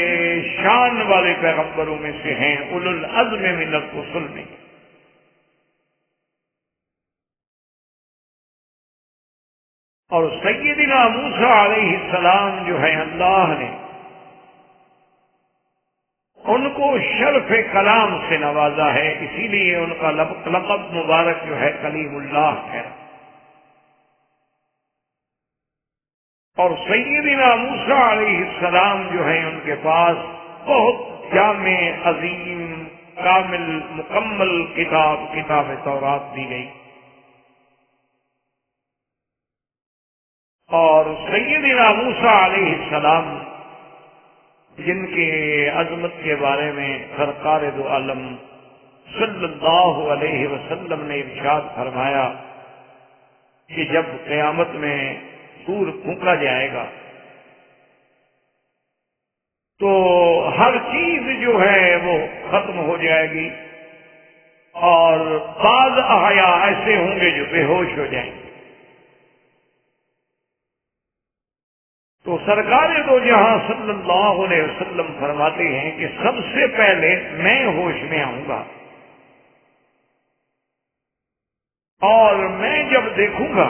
شان والے پیغمبروں میں سے ہیں، اولو العزم من الرسل میں۔ اور سیدنا موسیٰ علیہ السلام جو ہے، اللہ نے ان کو شرف کلام سے نوازا ہے، اسی لیے ان کا لقب مبارک جو ہے کلیم اللہ ہے۔ اور سیدنا موسیٰ علیہ السلام جو ہے، ان کے پاس بہت جامع، عظیم، کامل، مکمل کتاب تورات دی گئی۔ اور سیدنا موسیٰ علیہ السلام جن کے عظمت کے بارے میں سرکار دو عالم صلی اللہ علیہ وسلم نے ارشاد فرمایا کہ جب قیامت میں سور پھونکا جائے گا تو ہر چیز جو ہے وہ ختم ہو جائے گی، اور بعض احیاء ایسے ہوں گے جو بے ہوش ہو جائیں گے۔ تو سرکار دو جہاں صلی اللہ علیہ وسلم فرماتے ہیں کہ سب سے پہلے میں ہوش میں آؤں گا، اور میں جب دیکھوں گا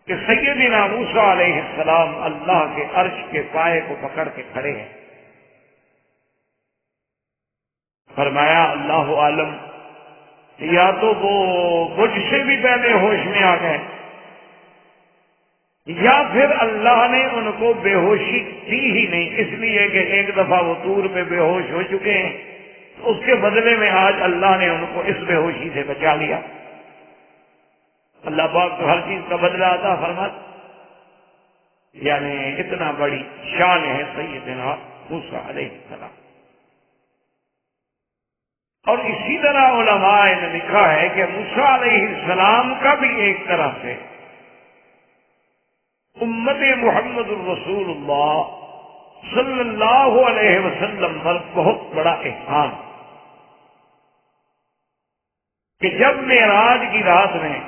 کہ سیدنا موسیٰ علیہ السلام اللہ کے عرش کے پائے کو پکڑ کے کھڑے ہیں، فرمایا اللہ عالم، یا تو وہ مجھ سے بھی پہلے ہوش میں آ گئے، یا پھر اللہ نے ان کو بے ہوشی دی ہی نہیں، اس لیے کہ ایک دفعہ وہ طور پہ بے ہوش ہو چکے ہیں، تو اس کے بدلے میں آج اللہ نے ان کو اس بے ہوشی سے بچا لیا۔ اللہ پاک تو ہر چیز کا بدلہ عطا فرماتا، یعنی اتنا بڑی شان ہے سیدنا موسیٰ علیہ السلام۔ اور اسی طرح علماء نے لکھا ہے کہ موسیٰ علیہ السلام کا بھی ایک طرح سے امت محمد الرسول اللہ صلی اللہ علیہ وسلم پر بہت بڑا احسان کہ جب معراج کی رات میں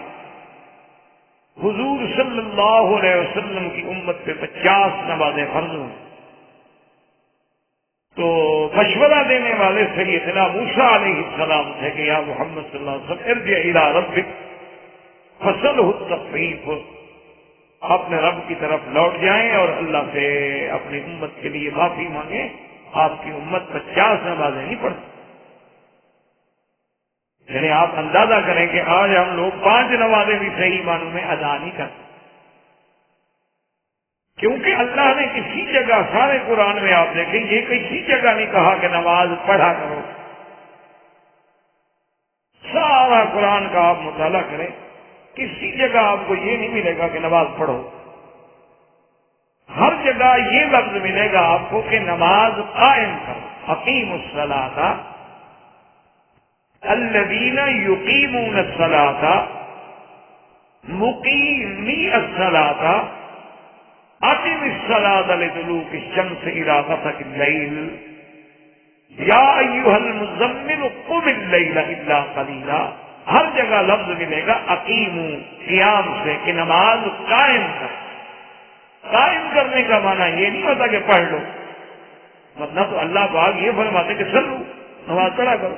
حضور صلی اللہ علیہ وسلم کی امت پہ 50 نمازیں فرض ہوئیں، تو مشورہ دینے والے سیدنا موسیٰ علیہ السلام تھے کہ یا محمد صلی اللہ علیہ وسلم ارجع الی ربک فسلہ التخفیف، اپنے رب کی طرف لوٹ جائیں اور اللہ سے اپنی امت کے لیے معافی مانگیں، آپ کی امت 50 نمازیں نہیں پڑھتی۔ یعنی آپ اندازہ کریں کہ آج ہم لوگ 5 نمازیں بھی صحیح معنوں میں ادا نہیں کرتے، کیونکہ اللہ نے کسی جگہ سارے قرآن میں آپ دیکھیں یہ کسی جگہ نہیں کہا کہ نماز پڑھا کرو، قرآن کا آپ مطالعہ کریں، کسی جگہ آپ کو یہ نہیں ملے گا کہ نماز پڑھو، ہر جگہ یہ لفظ ملے گا آپ کو کہ نماز قائم کرو، اقیموا الصلاۃ، الذین یقیمون الصلاۃ، مقیمی الصلاۃ، اقم الصلاۃ لدلوک الشمس الی غسق اللیل، یا ایھا المزمل قم اللیل الا قلیلا۔ ہر جگہ لفظ ملے گا اقیمو، قیام سے، کہ نماز قائم کرو۔ قائم کرنے کا معنی یہ نہیں ہوتا کہ پڑھ لو، مطلب تو اللہ پاک یہ فرماتے کہ سلو، نماز پڑھا کرو۔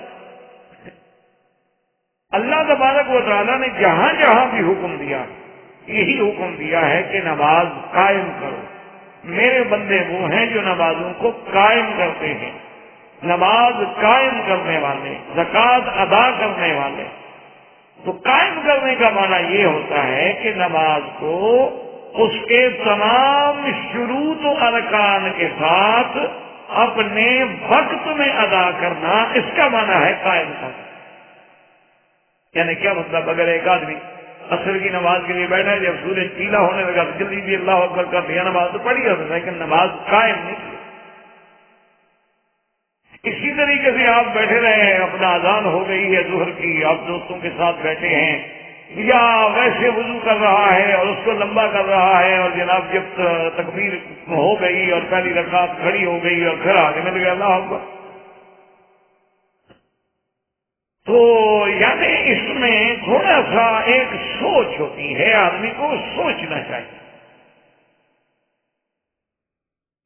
اللہ تبارک و تعالیٰ نے جہاں جہاں بھی حکم دیا یہی حکم دیا ہے کہ نماز قائم کرو۔ میرے بندے وہ ہیں جو نمازوں کو قائم کرتے ہیں، نماز قائم کرنے والے، زکوٰۃ ادا کرنے والے۔ تو قائم کرنے کا معنی یہ ہوتا ہے کہ نماز کو اس کے تمام شروط و ارکان کے ساتھ اپنے وقت میں ادا کرنا، اس کا معنی ہے قائم کرنا۔ یعنی کیا مطلب، اگر ایک آدمی عصر کی نماز کے لیے بیٹھا ہے، جب سورج پیلا ہونے لگا تو جلدی بھی اللہ اکبر کر دیا، نماز تو پڑھی ہوتا، لیکن نماز قائم نہیں کی۔ اسی طریقے سے آپ بیٹھے رہے ہیں، اپنا اذان ہو گئی ہے ظہر کی، آپ دوستوں کے ساتھ بیٹھے ہیں، یا ویسے وضو کر رہا ہے اور اس کو لمبا کر رہا ہے، اور جناب جب تکبیر ہو گئی اور پہلی رکعت کھڑی ہو گئی اور پھر آگے مل گیا اللہ اکبر، تو یعنی اس میں تھوڑا سا ایک سوچ ہوتی ہے، آدمی کو سوچنا چاہیے۔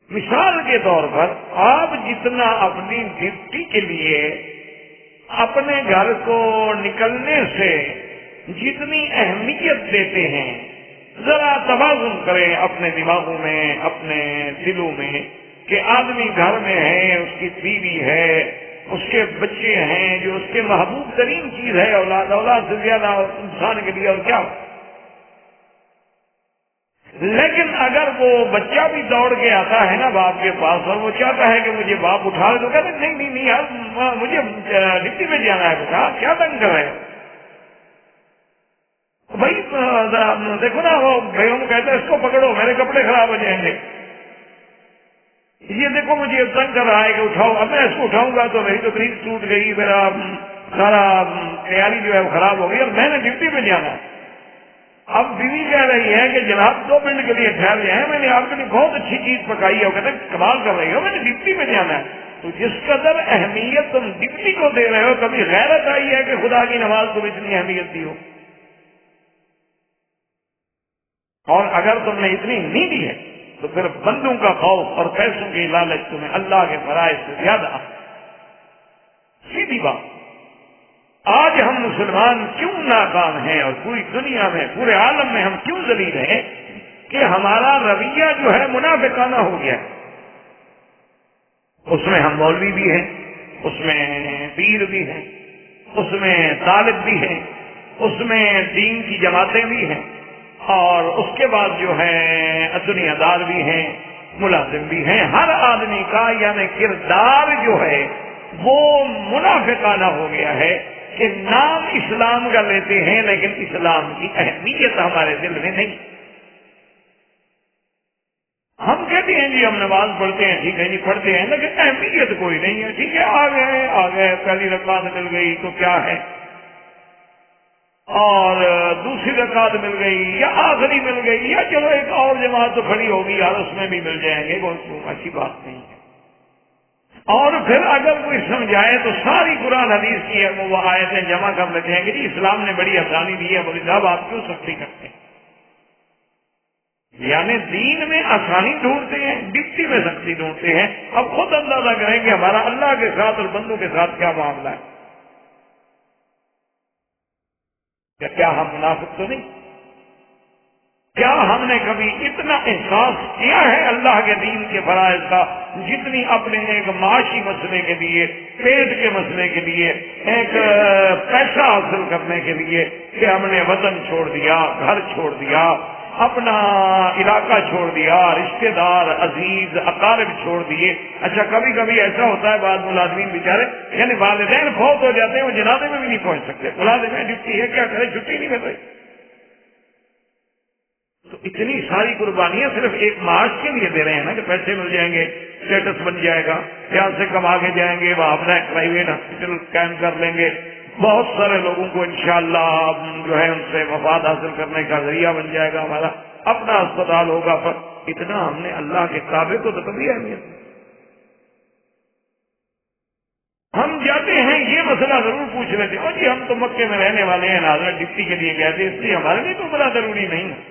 مثال کے طور پر آپ جتنا اپنی ڈیوٹی کے لیے اپنے گھر کو نکلنے سے جتنی اہمیت دیتے ہیں، ذرا توازن کریں اپنے دماغوں میں، اپنے دلوں میں، کہ آدمی گھر میں ہے، اس کی بیوی ہے، اس کے بچے ہیں، جو اس کے محبوب ترین چیز ہے، اولاد سے زیادہ انسان کے لیے اور کیا۔ لیکن اگر وہ بچہ بھی دوڑ کے آتا ہے نا باپ کے پاس اور وہ چاہتا ہے کہ مجھے باپ اٹھا لے، تو کہتے نہیں نہیں نہیں یار، مجھے ڈپٹی میں جانا ہے، بیٹا کیا تنگ کر رہے ہو بھائی، دیکھو نا وہ بیگم کہتے ہیں اس کو پکڑو میرے کپڑے خراب ہو جائیں گے، یہ دیکھو مجھے تنگ کر رہا ہے کہ اٹھاؤ، اب میں اس کو اٹھاؤں گا تو میری تو تقریر ٹوٹ گئی، میرا سارا تیاری جو ہے وہ خراب ہو گئی اور میں نے ڈیوٹی میں جانا ہے۔ اب بیوی کہہ رہی ہے کہ جناب 2 منٹ کے لیے ٹھہر جائیں، میں نے آپ کے لیے بہت اچھی چیز پکائی ہے، وہ کہتے ہیں کمال کر رہی ہو، میں نے ڈیوٹی میں جانا ہے۔ تو جس قدر اہمیت تم ڈیوٹی کو دے رہے ہو، کبھی غیرت آئی ہے کہ خدا کی نماز کو اتنی اہمیت دی ہو؟ اور اگر تم نے اتنی نہیں دی ہے تو پھر بندوں کا خوف اور پیسوں کی لالچ تمہیں اللہ کے فرائض سے زیادہ۔ سیدھی بات، آج ہم مسلمان کیوں ناکام ہیں اور پوری دنیا میں، پورے عالم میں ہم کیوں ذلیل ہیں؟ کہ ہمارا رویہ جو ہے منافقانہ ہو گیا ہے۔ اس میں ہم مولوی بھی ہیں، اس میں پیر بھی ہیں، اس میں طالب بھی ہیں، اس میں دین کی جماعتیں بھی ہیں، اور اس کے بعد جو ہے دنیا دار بھی ہیں، ملازم بھی ہیں۔ ہر آدمی کا یعنی کردار جو ہے وہ منافقانہ ہو گیا ہے کہ نام اسلام کا لیتے ہیں لیکن اسلام کی اہمیت ہمارے دل میں نہیں۔ ہم کہتے ہیں جی ہم نماز پڑھتے ہیں، ٹھیک ہے جی پڑھتے ہیں، لیکن اہمیت کوئی نہیں ہے۔ ٹھیک ہے آ گئے پہلی رکعت مل گئی تو کیا ہے، اور دوسری رکعت مل گئی یا آخری مل گئی، یا چلو ایک اور جماعت تو کھڑی ہوگی یار اس میں بھی مل جائیں گے، کوئی اچھی بات نہیں ہے۔ اور پھر اگر کوئی سمجھائے تو ساری قرآن حدیث کی وہ آیتیں جمع کر لیتے ہیں کہ جی اسلام نے بڑی آسانی دی ہے، بولے صاحب آپ کیوں سختی کرتے ہیں؟ یعنی دین میں آسانی ڈھونڈتے ہیں، ڈپٹی میں سختی ڈھونڈتے ہیں۔ اب خود اندازہ کریں کہ ہمارا اللہ کے ساتھ اور بندوں کے ساتھ کیا معاملہ ہے۔ کیا ہم منافق تو نہیں؟ کیا ہم نے کبھی اتنا احساس کیا ہے اللہ کے دین کے فرائض کا جتنی اپنے ایک معاشی مسئلے کے لیے، پیٹ کے مسئلے کے لیے، ایک پیسہ حاصل کرنے کے لیے کہ ہم نے وطن چھوڑ دیا، گھر چھوڑ دیا، اپنا علاقہ چھوڑ دیا، رشتہ دار عزیز اقارب چھوڑ دیے. اچھا کبھی کبھی ایسا ہوتا ہے بعض ملازمین بیچارے یعنی والدین فوت ہو جاتے ہیں، وہ جنازے میں بھی نہیں پہنچ سکتے، ملازم ہے ڈیوٹی ہے کیا کرے، چھٹی نہیں مل رہی. تو اتنی ساری قربانیاں صرف ایک معاش کے لیے دے رہے ہیں نا کہ پیسے مل جائیں گے، اسٹیٹس بن جائے گا، یہاں سے کما کے جائیں گے، وہاں اپنا ایک پرائیویٹ ہاسپٹل قائم کر لیں گے، بہت سارے لوگوں کو انشاءاللہ جو ہے ان سے مفاد حاصل کرنے کا ذریعہ بن جائے گا، ہمارا اپنا اسپتال ہوگا. پر اتنا ہم نے اللہ کے کعبے کو تو کبھی اہمیت نہیں. ہم جاتے ہیں یہ مسئلہ ضرور پوچھ رہے تھے، اور جی ہم تو مکے میں رہنے والے ہیں، ناظرین ڈپٹی کے لیے گئے تھے، اس لیے ہمارے لیے تو بڑا ضروری نہیں ہے.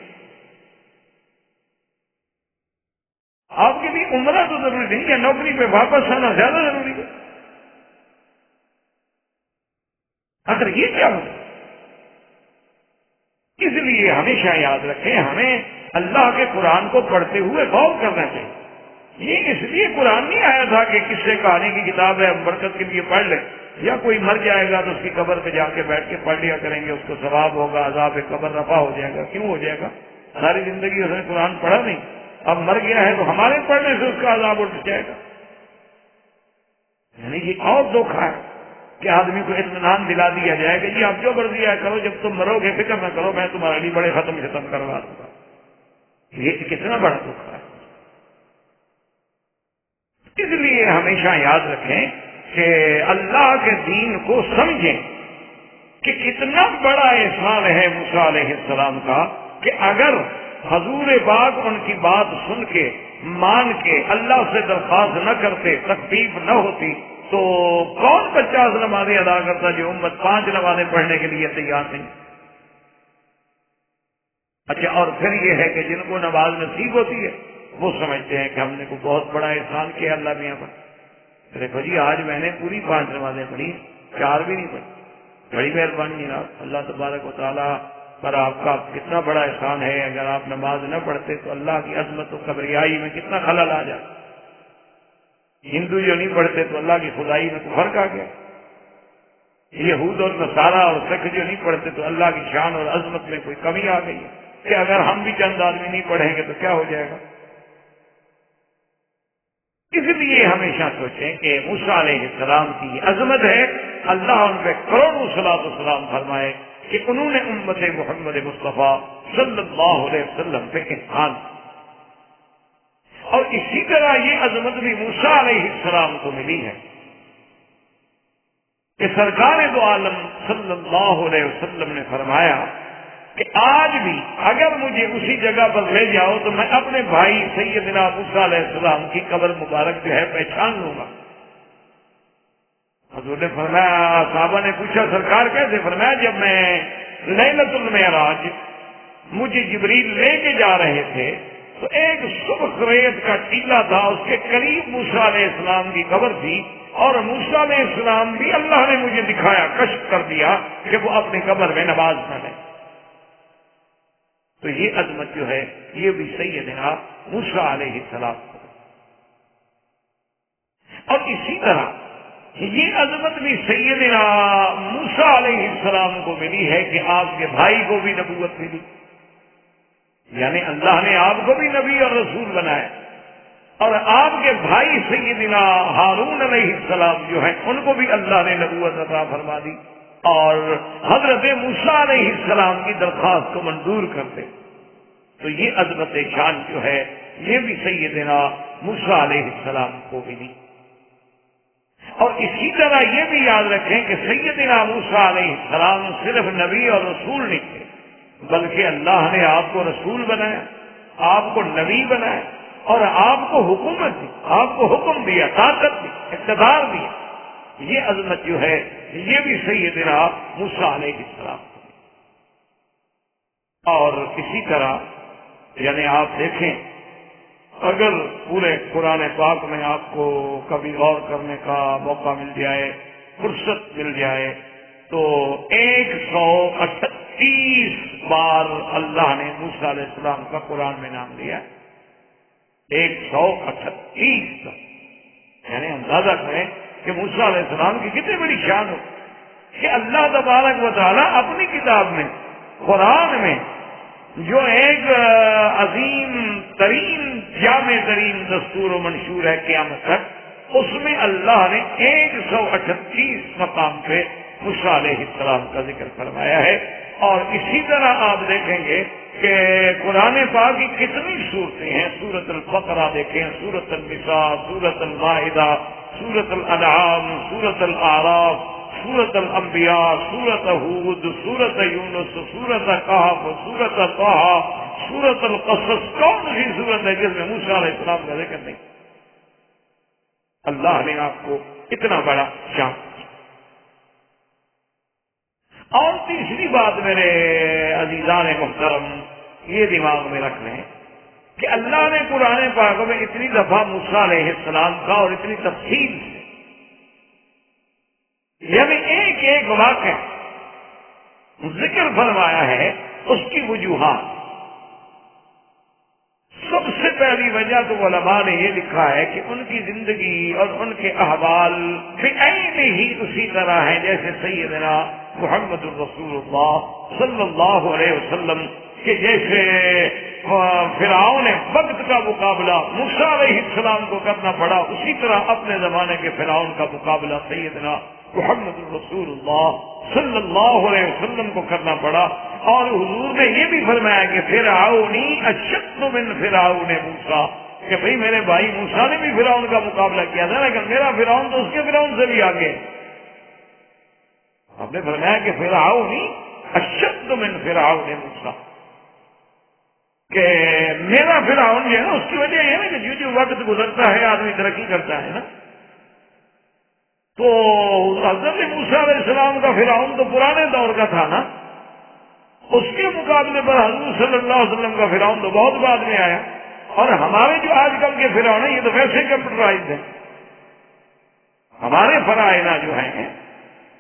آپ کے لیے عمرہ تو ضروری نہیں ہے، نوکری پہ واپس آنا زیادہ ضروری ہے. اگر یہ کیا ہو، اس لیے ہمیشہ یاد رکھیں ہمیں اللہ کے قرآن کو پڑھتے ہوئے غور کرنا چاہیے. یہ اس لیے قرآن نہیں آیا تھا کہ قصے کہانی کی کتاب ہے ہم برکت کے لیے پڑھ لیں، یا کوئی مر جائے گا تو اس کی قبر پہ جا کے بیٹھ کے پڑھ لیا کریں گے، اس کو ثواب ہوگا، عذاب قبر رفع ہو جائے گا. کیوں ہو جائے گا؟ ساری زندگی اس نے قرآن پڑھا نہیں، اب مر گیا ہے تو ہمارے پڑھنے سے اس کا عذاب اٹھ جائے گا. یعنی یہ اور دھوکھا ہے کہ آدمی کو اطمینان دلا دیا جائے کہ جی آپ جو مرضی ہے کرو، جب تم مرو گے فکر نہ کرو، میں تمہارے لیے بڑے ختم کروا دوں گا. یہ کتنا بڑا دھوکھا ہے. اس لیے ہمیشہ یاد رکھیں کہ اللہ کے دین کو سمجھیں کہ کتنا بڑا احسان ہے موسیٰ علیہ السلام کا کہ اگر حضور پاک ان کی بات سن کے مان کے اللہ سے درخواست نہ کرتے، تکلیف نہ ہوتی، تو کون 50 نمازیں ادا کرتا جو امت 5 نمازیں پڑھنے کے لیے تیار نہیں. اچھا اور پھر یہ ہے کہ جن کو نماز نصیب ہوتی ہے وہ سمجھتے ہیں کہ ہم نے کوئی بہت بڑا احسان کیا اللہ میاں پر. دیکھو جی آج میں نے پوری 5 نمازیں پڑھی، 4 بھی نہیں پڑھی، بڑی مہربانی ہے اللہ تبارک و تعالیٰ پر آپ کا کتنا بڑا احسان ہے. اگر آپ نماز نہ پڑھتے تو اللہ کی عظمت و کبریائی میں کتنا خلل آ جائے. ہندو جو نہیں پڑھتے تو اللہ کی خدائی میں تو فرق آ گیا. یہود اور نصارہ اور سکھ جو نہیں پڑھتے تو اللہ کی شان اور عظمت میں کوئی کمی آ گئی ہے کہ اگر ہم بھی چند آدمی نہیں پڑھیں گے تو کیا ہو جائے گا. اس لیے ہمیشہ سوچیں کہ موسیٰ علیہ السلام کی عظمت ہے. اللہ ان پہ کروڑوں صلاۃ و سلام فرمائے کہ انہوں نے امت محمد مصطفیٰ صلی اللہ علیہ وسلم پہ احسان. اور اسی طرح یہ عظمت بھی موسیٰ علیہ السلام کو ملی ہے کہ سرکار دو عالم صلی اللہ علیہ وسلم نے فرمایا کہ آج بھی اگر مجھے اسی جگہ پر لے جاؤ تو میں اپنے بھائی سیدنا موسیٰ علیہ السلام کی قبر مبارک جو ہے پہچان لوں گا. حضور نے فرمایا، صحابہ نے پوچھا سرکار کیسے؟ فرمایا جب میں لیلۃ المعراج مجھے جبریل لے کے جا رہے تھے تو ایک سرخ ریت کا ٹیلا تھا، اس کے قریب موسیٰ علیہ السلام کی قبر تھی، اور موسیٰ علیہ السلام بھی اللہ نے مجھے دکھایا، کشف کر دیا کہ وہ اپنی قبر میں نماز پڑھے. تو یہ عظمت جو ہے یہ بھی سیدنا موسیٰ علیہ السلام. اور اسی طرح یہ عظمت بھی سیدنا موسیٰ علیہ السلام کو ملی ہے کہ آپ کے بھائی کو بھی نبوت ملی. یعنی اللہ نے آپ کو بھی نبی اور رسول بنایا، اور آپ کے بھائی سیدنا ہارون علیہ السلام جو ہیں ان کو بھی اللہ نے نبوت عطا فرما دی، اور حضرت موسیٰ علیہ السلام کی درخواست کو منظور کرتے. تو یہ عظمت شان جو ہے یہ بھی سیدنا موسیٰ علیہ السلام کو ملی. اور اسی طرح یہ بھی یاد رکھیں کہ سیدنا موسیٰ علیہ السلام صرف نبی اور رسول نہیں تھے، بلکہ اللہ نے آپ کو رسول بنایا، آپ کو نبی بنایا، اور آپ کو حکومت دی، آپ کو حکم دیا، طاقت دی، اقتدار دیا. یہ عظمت جو ہے یہ بھی سیدنا موسیٰ علیہ السلام. اور اسی طرح یعنی آپ دیکھیں اگر پورے قرآن پاک میں آپ کو کبھی غور کرنے کا موقع مل جائے، فرصت مل جائے، تو 138 بار اللہ نے موسیٰ علیہ السلام کا قرآن میں نام لیا. 138 کا یعنی اندازہ کریں کہ موسیٰ علیہ السلام کی کتنی بڑی شان ہو کہ اللہ تبارک و تعالیٰ اپنی کتاب میں قرآن میں جو ایک عظیم ترین جامع ترین دستور و منشور ہے قیامت تک، اس میں اللہ نے 138 مقام پہ موسیٰ علیہ السلام کا ذکر فرمایا ہے۔ اور اسی طرح آپ دیکھیں گے کہ قرآن پاک کی کتنی صورتیں ہیں، سورۃ البقرہ دیکھیں، سورۃ النساء، سورۃ المائدہ، سورۃ الانعام، سورۃ الاعراف، سورۃ الانبیاء، سورۃ ہود، سورۃ یونس، سورۃ کہف، سورۃ طہ، سورۃ القصص، کون سی صورت ہے جس میں موسیٰ علیہ السلام کا ذکر نہیں؟ اللہ نے آپ کو اتنا بڑا شان۔ اور تیسری بات میرے عزیزان محترم یہ دماغ میں رکھ لیں کہ اللہ نے قرآن پاک میں اتنی دفعہ موسیٰ علیہ السلام کا اور اتنی تفصیل سے، یعنی ایک ایک واقعہ ذکر فرمایا ہے، اس کی وجوہات۔ سب سے پہلی وجہ تو علماء نے یہ لکھا ہے کہ ان کی زندگی اور ان کے احوال بعین ہی اسی طرح ہیں جیسے سیدنا محمد الرسول اللہ صلی اللہ علیہ وسلم کہ جیسے فرعون وقت کا مقابلہ موسیٰ علیہ السلام کو کرنا پڑا، اسی طرح اپنے زمانے کے فرعون کا مقابلہ سیدنا محمد الرسول اللہ صلی اللہ علیہ وسلم کو کرنا پڑا۔ اور حضور نے یہ بھی فرمایا کہ فرعونی اشد من فرعون موسیٰ، کہ بھئی میرے بھائی موسیٰ نے بھی فرعون کا مقابلہ کیا تھا، لیکن میرا فرعون تو اس کے فرعون سے بھی آگے۔ آپ نے فرمایا کہ فرعونی اشد من فرعون موسیٰ، کہ میرا فرعون جو ہے نا، اس کی وجہ یہ ہے کہ جو وقت گزرتا ہے آدمی ترقی کرتا ہے نا، تو حضرت موسیٰ علیہ السلام کا فرعون تو پرانے دور کا تھا نا، اس کے مقابلے پر حضور صلی اللہ علیہ وسلم کا فرعون تو بہت بعد میں آیا۔ اور ہمارے جو آج کل کے فرعون ہیں یہ تو ویسے کمپیوٹرائزڈ ہیں، ہمارے فرعونہ جو ہیں،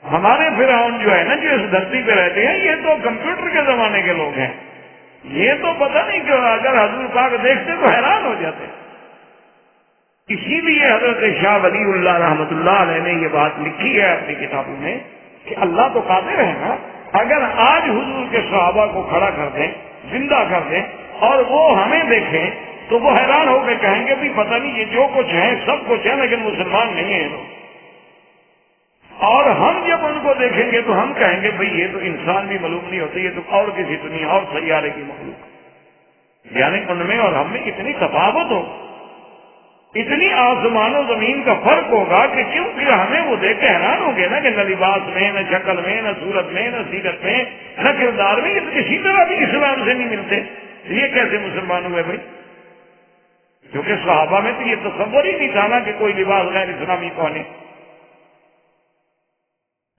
ہمارے فرعون جو ہے نا جو اس دھرتی پہ رہتے ہیں، یہ تو کمپیوٹر کے زمانے کے لوگ ہیں۔ یہ تو پتہ نہیں کہ اگر حضور پاک دیکھتے تو حیران ہو جاتے۔ اسی لیے حضرت شاہ ولی اللہ رحمۃ اللہ علیہ نے یہ بات لکھی ہے اپنی کتابوں میں کہ اللہ تو قادر ہے نا، اگر آج حضور کے صحابہ کو کھڑا کر دیں، زندہ کر دیں، اور وہ ہمیں دیکھیں تو وہ حیران ہو کے کہیں گے بھی پتہ نہیں یہ جو کچھ ہے سب کچھ ہے لیکن مسلمان نہیں ہیں لوگ۔ اور ہم جب ان کو دیکھیں گے تو ہم کہیں گے بھئی یہ تو انسان بھی معلوم نہیں ہوتے، یہ تو اور کسی دنیا اور سیارے کی مخلوق۔ یعنی ان میں اور ہم میں اتنی تفاوت ہو، اتنی آسمان و زمین کا فرق ہوگا کہ کیونکہ ہمیں وہ دیکھ کے حیران ہو گے نا کہ نہ لباس میں، نہ شکل میں، نہ صورت میں، نہ سیرت میں، نہ کردار میں، یہ تو کسی طرح بھی اسلام سے نہیں ملتے، یہ کیسے مسلمان ہوئے بھائی؟ کیونکہ صحابہ میں تو یہ تصور ہی نہیں تھا نا کہ کوئی لباس غیر اسلامی پہنے،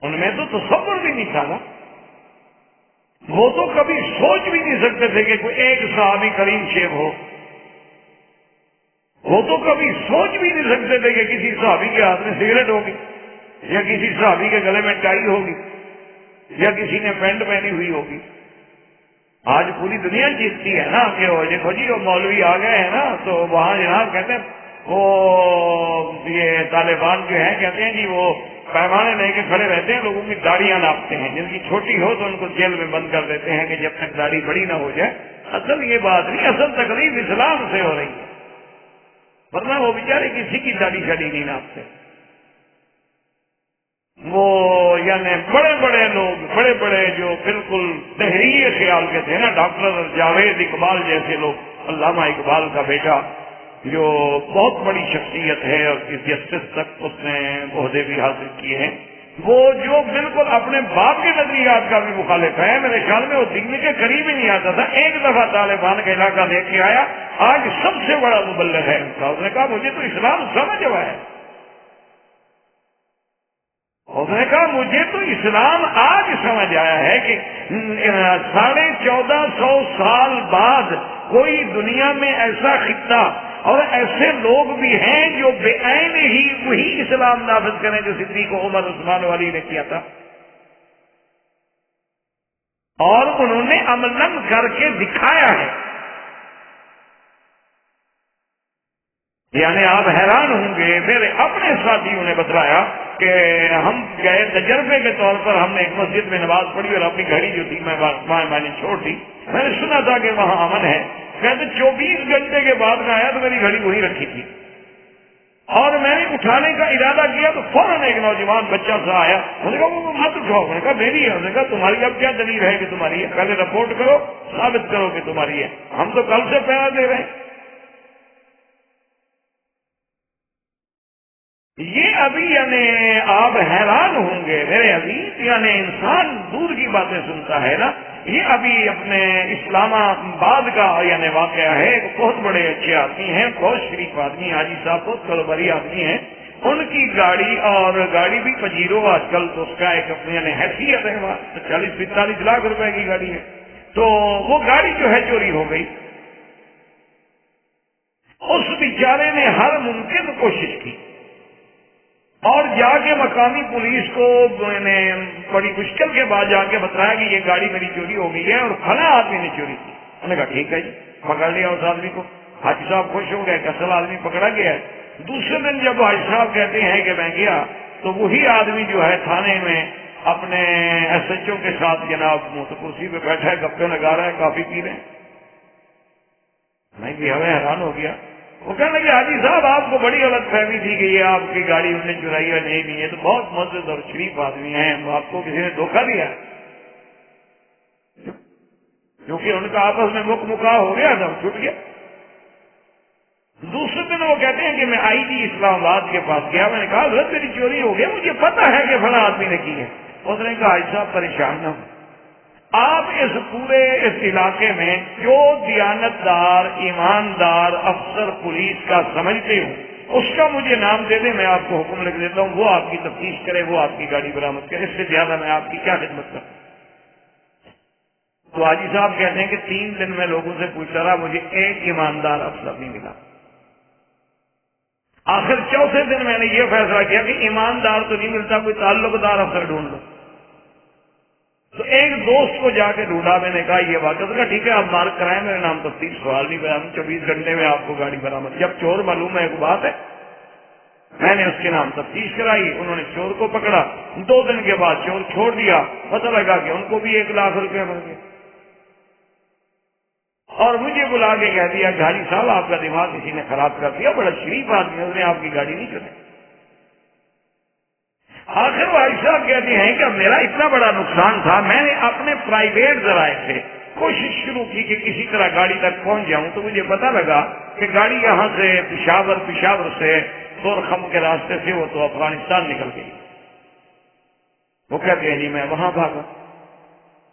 ان میں تو تصور بھی نہیں تھا نا۔ وہ تو کبھی سوچ بھی نہیں سکتے تھے کہ کوئی ایک صحابی کریم شیب ہو، وہ تو کبھی سوچ بھی نہیں سکتے تھے کہ کسی صحابی کے ہاتھ میں سگریٹ ہوگی، یا کسی صحابی کے گلے میں ٹائی ہوگی، یا کسی نے پینٹ پہنی ہوئی ہوگی۔ آج پوری دنیا جیتتی ہے نا کہ وہ دیکھو جی وہ مولوی آ گئے ہیں نا، تو وہاں جناب کہتے ہیں وہ یہ طالبان جو ہیں کہتے ہیں جی وہ پیمانے لے کے کھڑے رہتے ہیں، لوگوں کی داڑیاں ناپتے ہیں، جن کی چھوٹی ہو تو ان کو جیل میں بند کر دیتے ہیں کہ جب تک داڑھی بڑی نہ ہو جائے۔ اصل یہ بات نہیں، اصل تکلیف اسلام سے ہو رہی ہے، ورنہ وہ بیچارے کسی کی داڑھی شاڑی نہیں ناپتے۔ وہ یعنی بڑے بڑے لوگ، بڑے بڑے جو بالکل تحریری خیال کے تھے نا، ڈاکٹر جاوید اقبال جیسے لوگ، علامہ اقبال کا بیٹا جو بہت بڑی شخصیت ہے اور جسٹس تک اس نے عہدے بھی حاصل کیے ہیں، وہ جو بالکل اپنے باپ کے نظریات کا بھی مخالف ہے، میرے خیال میں وہ دین کے قریب ہی نہیں آتا تھا۔ ایک دفعہ طالبان کا علاقہ لے کے آیا، آج سب سے بڑا مبلغ ہے ان کا۔ اس نے کہا مجھے تو اسلام سمجھ ہوا ہے، اس نے کہا مجھے تو اسلام آج سمجھ آیا ہے کہ 1450 سال بعد کوئی دنیا میں ایسا خطہ اور ایسے لوگ بھی ہیں جو بے عین ہی وہی اسلام نافذ کریں جو صدیق عمر عثمان علی نے کیا تھا، اور انہوں نے عملاً کر کے دکھایا ہے۔ یعنی آپ حیران ہوں گے، میرے اپنے ساتھیوں نے بتلایا کہ ہم گئے تجربے کے طور پر، ہم نے ایک مسجد میں نماز پڑھی اور اپنی گھڑی جو تھی میں نے چھوڑ دی. میں نے سنا تھا کہ وہاں امن ہے. کہتے 24 گھنٹے کے بعد میں آیا تو میری گھڑی وہیں رکھی تھی، اور میں نے اٹھانے کا ارادہ کیا تو فوراً ایک نوجوان بچہ سا آیا. انہوں نے کہا وہ مت اٹھاؤ. میں نے کہا میری ہے. انہوں نے کہا تمہاری اب کیا دلیل ہے کہ تمہاری ہے؟ پہلے رپورٹ کرو، ثابت کرو کہ تمہاری ہے. ہم تو کل سے پیسہ دے رہے ہیں. یہ ابھی یعنی آپ حیران ہوں گے میرے عزیز، یعنی انسان دور کی باتیں سنتا ہے نا. یہ ابھی اپنے اسلام آباد کا یعنی واقعہ ہے. ایک بہت بڑے اچھے آدمی ہیں، بہت شریف آدمی، حاجی صاحب بہت کاروباری آدمی ہیں. ان کی گاڑی، اور گاڑی بھی پجیرو آج کل تو اس کا ایک اپنی یعنی حیثیت ہے، 40-45 لاکھ روپے کی گاڑی ہے. تو وہ گاڑی جو ہے چوری ہو گئی. اس بیچارے نے ہر ممکن کوشش کی اور جا کے مقامی پولیس کو میں نے بڑی مشکل کے بعد جا کے بتایا کہ یہ گاڑی میری چوری ہو گئی ہے اور فلاں آدمی نے چوری کی. انہوں نے کہا ٹھیک ہے جی، پکڑ لیا اس آدمی کو. حاجی صاحب خوش ہو گئے کہ اصل آدمی پکڑا گیا ہے. دوسرے دن جب حاجی صاحب کہتے ہیں کہ میں گیا تو وہی آدمی جو ہے تھانے میں اپنے ایس ایچ او کے ساتھ جناب کرسی پہ بیٹھا ہے، گپے لگا رہا ہے، کافی پی رہے ہیں. میں بھی ہمیں حیران ہو گیا. وہ کہنے لگے حاجی صاحب آپ کو بڑی غلط فہمی تھی کہ یہ آپ کی گاڑی انہوں نے چرائی ہے. نہیں، یہ تو بہت معزز اور شریف آدمی ہیں، آپ کو کسی نے دھوکہ دیا ہے. کیونکہ ان کا آپس میں مکاح ہو گیا تھا، چھوٹ گیا. دوسرے دن وہ کہتے ہیں کہ میں آئی جی اسلام آباد کے پاس گیا. میں نے کہا حضرت میری چوری ہو گیا، مجھے پتا ہے کہ فلاں آدمی نے کی ہے. اس نے کہا حاجی صاحب پریشان نہ ہوں، آپ اس پورے اس علاقے میں جو دیانتدار ایماندار افسر پولیس کا سمجھتے ہوں اس کا مجھے نام دے دیں، میں آپ کو حکم لکھ دیتا ہوں، وہ آپ کی تفتیش کرے، وہ آپ کی گاڑی برآمد کرے. اس سے زیادہ میں آپ کی کیا خدمت کروں. تو حاجی صاحب کہتے ہیں کہ 3 دن میں لوگوں سے پوچھتا رہا، مجھے ایک ایماندار افسر نہیں ملا. آخر چوتھے دن میں نے یہ فیصلہ کیا کہ ایماندار تو نہیں ملتا، کوئی تعلق دار افسر ڈھونڈ لو. تو ایک دوست کو جا کے ڈھونڈا. میں نے کہا یہ بات ہے، ٹھیک ہے آپ مارک کرائیں، میرے نام تفتیش سوال نہیں کرا، 24 گھنٹے میں آپ کو گاڑی برآمد. جب چور معلوم ہے ایک بات ہے، میں نے اس کے نام تفتیش کرائی. انہوں نے چور کو پکڑا. 2 دن کے بعد چور چھوڑ دیا. پتہ لگا کہ ان کو بھی 1 لاکھ روپے مل گئے. اور مجھے بلا کے کہہ دیا کہ حاجی صاحب آپ کا دماغ کسی نے خراب کر دیا، بڑا شریف آدمی ہے، اس نے آپ کی گاڑی نہیں چلائی. آخر بھائی صاحب کہتے ہیں کہ میرا اتنا بڑا نقصان تھا، میں نے اپنے پرائیویٹ ذرائع سے کوشش شروع کی کہ کسی طرح گاڑی تک پہنچ جاؤں. تو مجھے پتا لگا کہ گاڑی یہاں سے پشاور سے سورخم کے راستے سے وہ تو افغانستان نکل گئی. وہ کہتے ہیں جی میں وہاں بھاگا.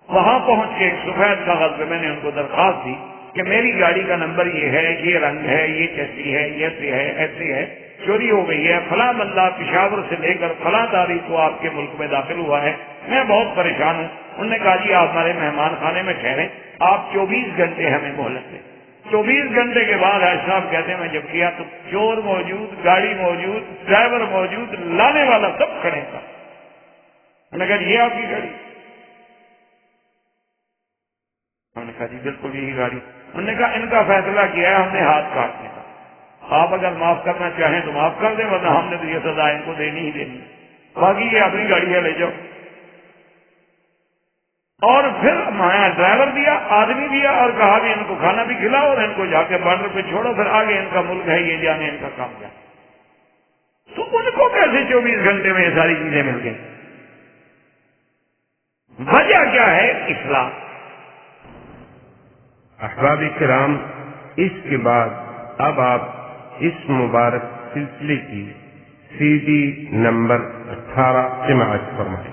وہاں پہنچ کے ایک سفید کاغذ پہ میں نے ان کو درخواست دی کہ میری گاڑی کا نمبر یہ ہے، یہ رنگ ہے، یہ کیسی ہے، یہ ایسے ہے، ایسے ہے، چوری ہو گئی ہے، فلاں بندہ پشاور سے لے کر فلاں تاریخ کو آپ کے ملک میں داخل ہوا ہے، میں بہت پریشان ہوں. انہوں نے کہا جی آپ ہمارے مہمان خانے میں ٹھہریں، آپ 24 گھنٹے ہمیں مہلت دیں. 24 گھنٹے کے بعد حاج صاحب کہتے ہیں میں جب کیا تو چور موجود، گاڑی موجود، ڈرائیور موجود، لانے والا سب کھڑے تھا. انہوں نے کہا یہ آپ کی گاڑی؟ ہم نے کہا جی بالکل یہی گاڑی. انہوں نے کہا ان کا فیصلہ کیا ہے ہم نے ہاتھ کاٹنے کا، آپ اگر معاف کرنا چاہیں تو معاف کر دیں، ورنہ ہم نے تو یہ سزا ان کو دینی ہی دینی، باقی یہ اپنی گاڑی ہے لے جاؤ. اور پھر مایا ڈرائیور دیا، آدمی دیا، اور کہا بھی ان کو کھانا بھی کھلاؤ اور ان کو جا کے بارڈر پہ چھوڑو، پھر آگے ان کا ملک ہے، یہ جانے ان کا کام کیا. تو ان کو کیسے 24 گھنٹے میں یہ ساری چیزیں مل گئی؟ وجہ کیا ہے؟ اسلام. احباب کرام، اس کے بعد اب آپ اس مبارک سلسلے کی CD نمبر 18 سماعت فرمائیں.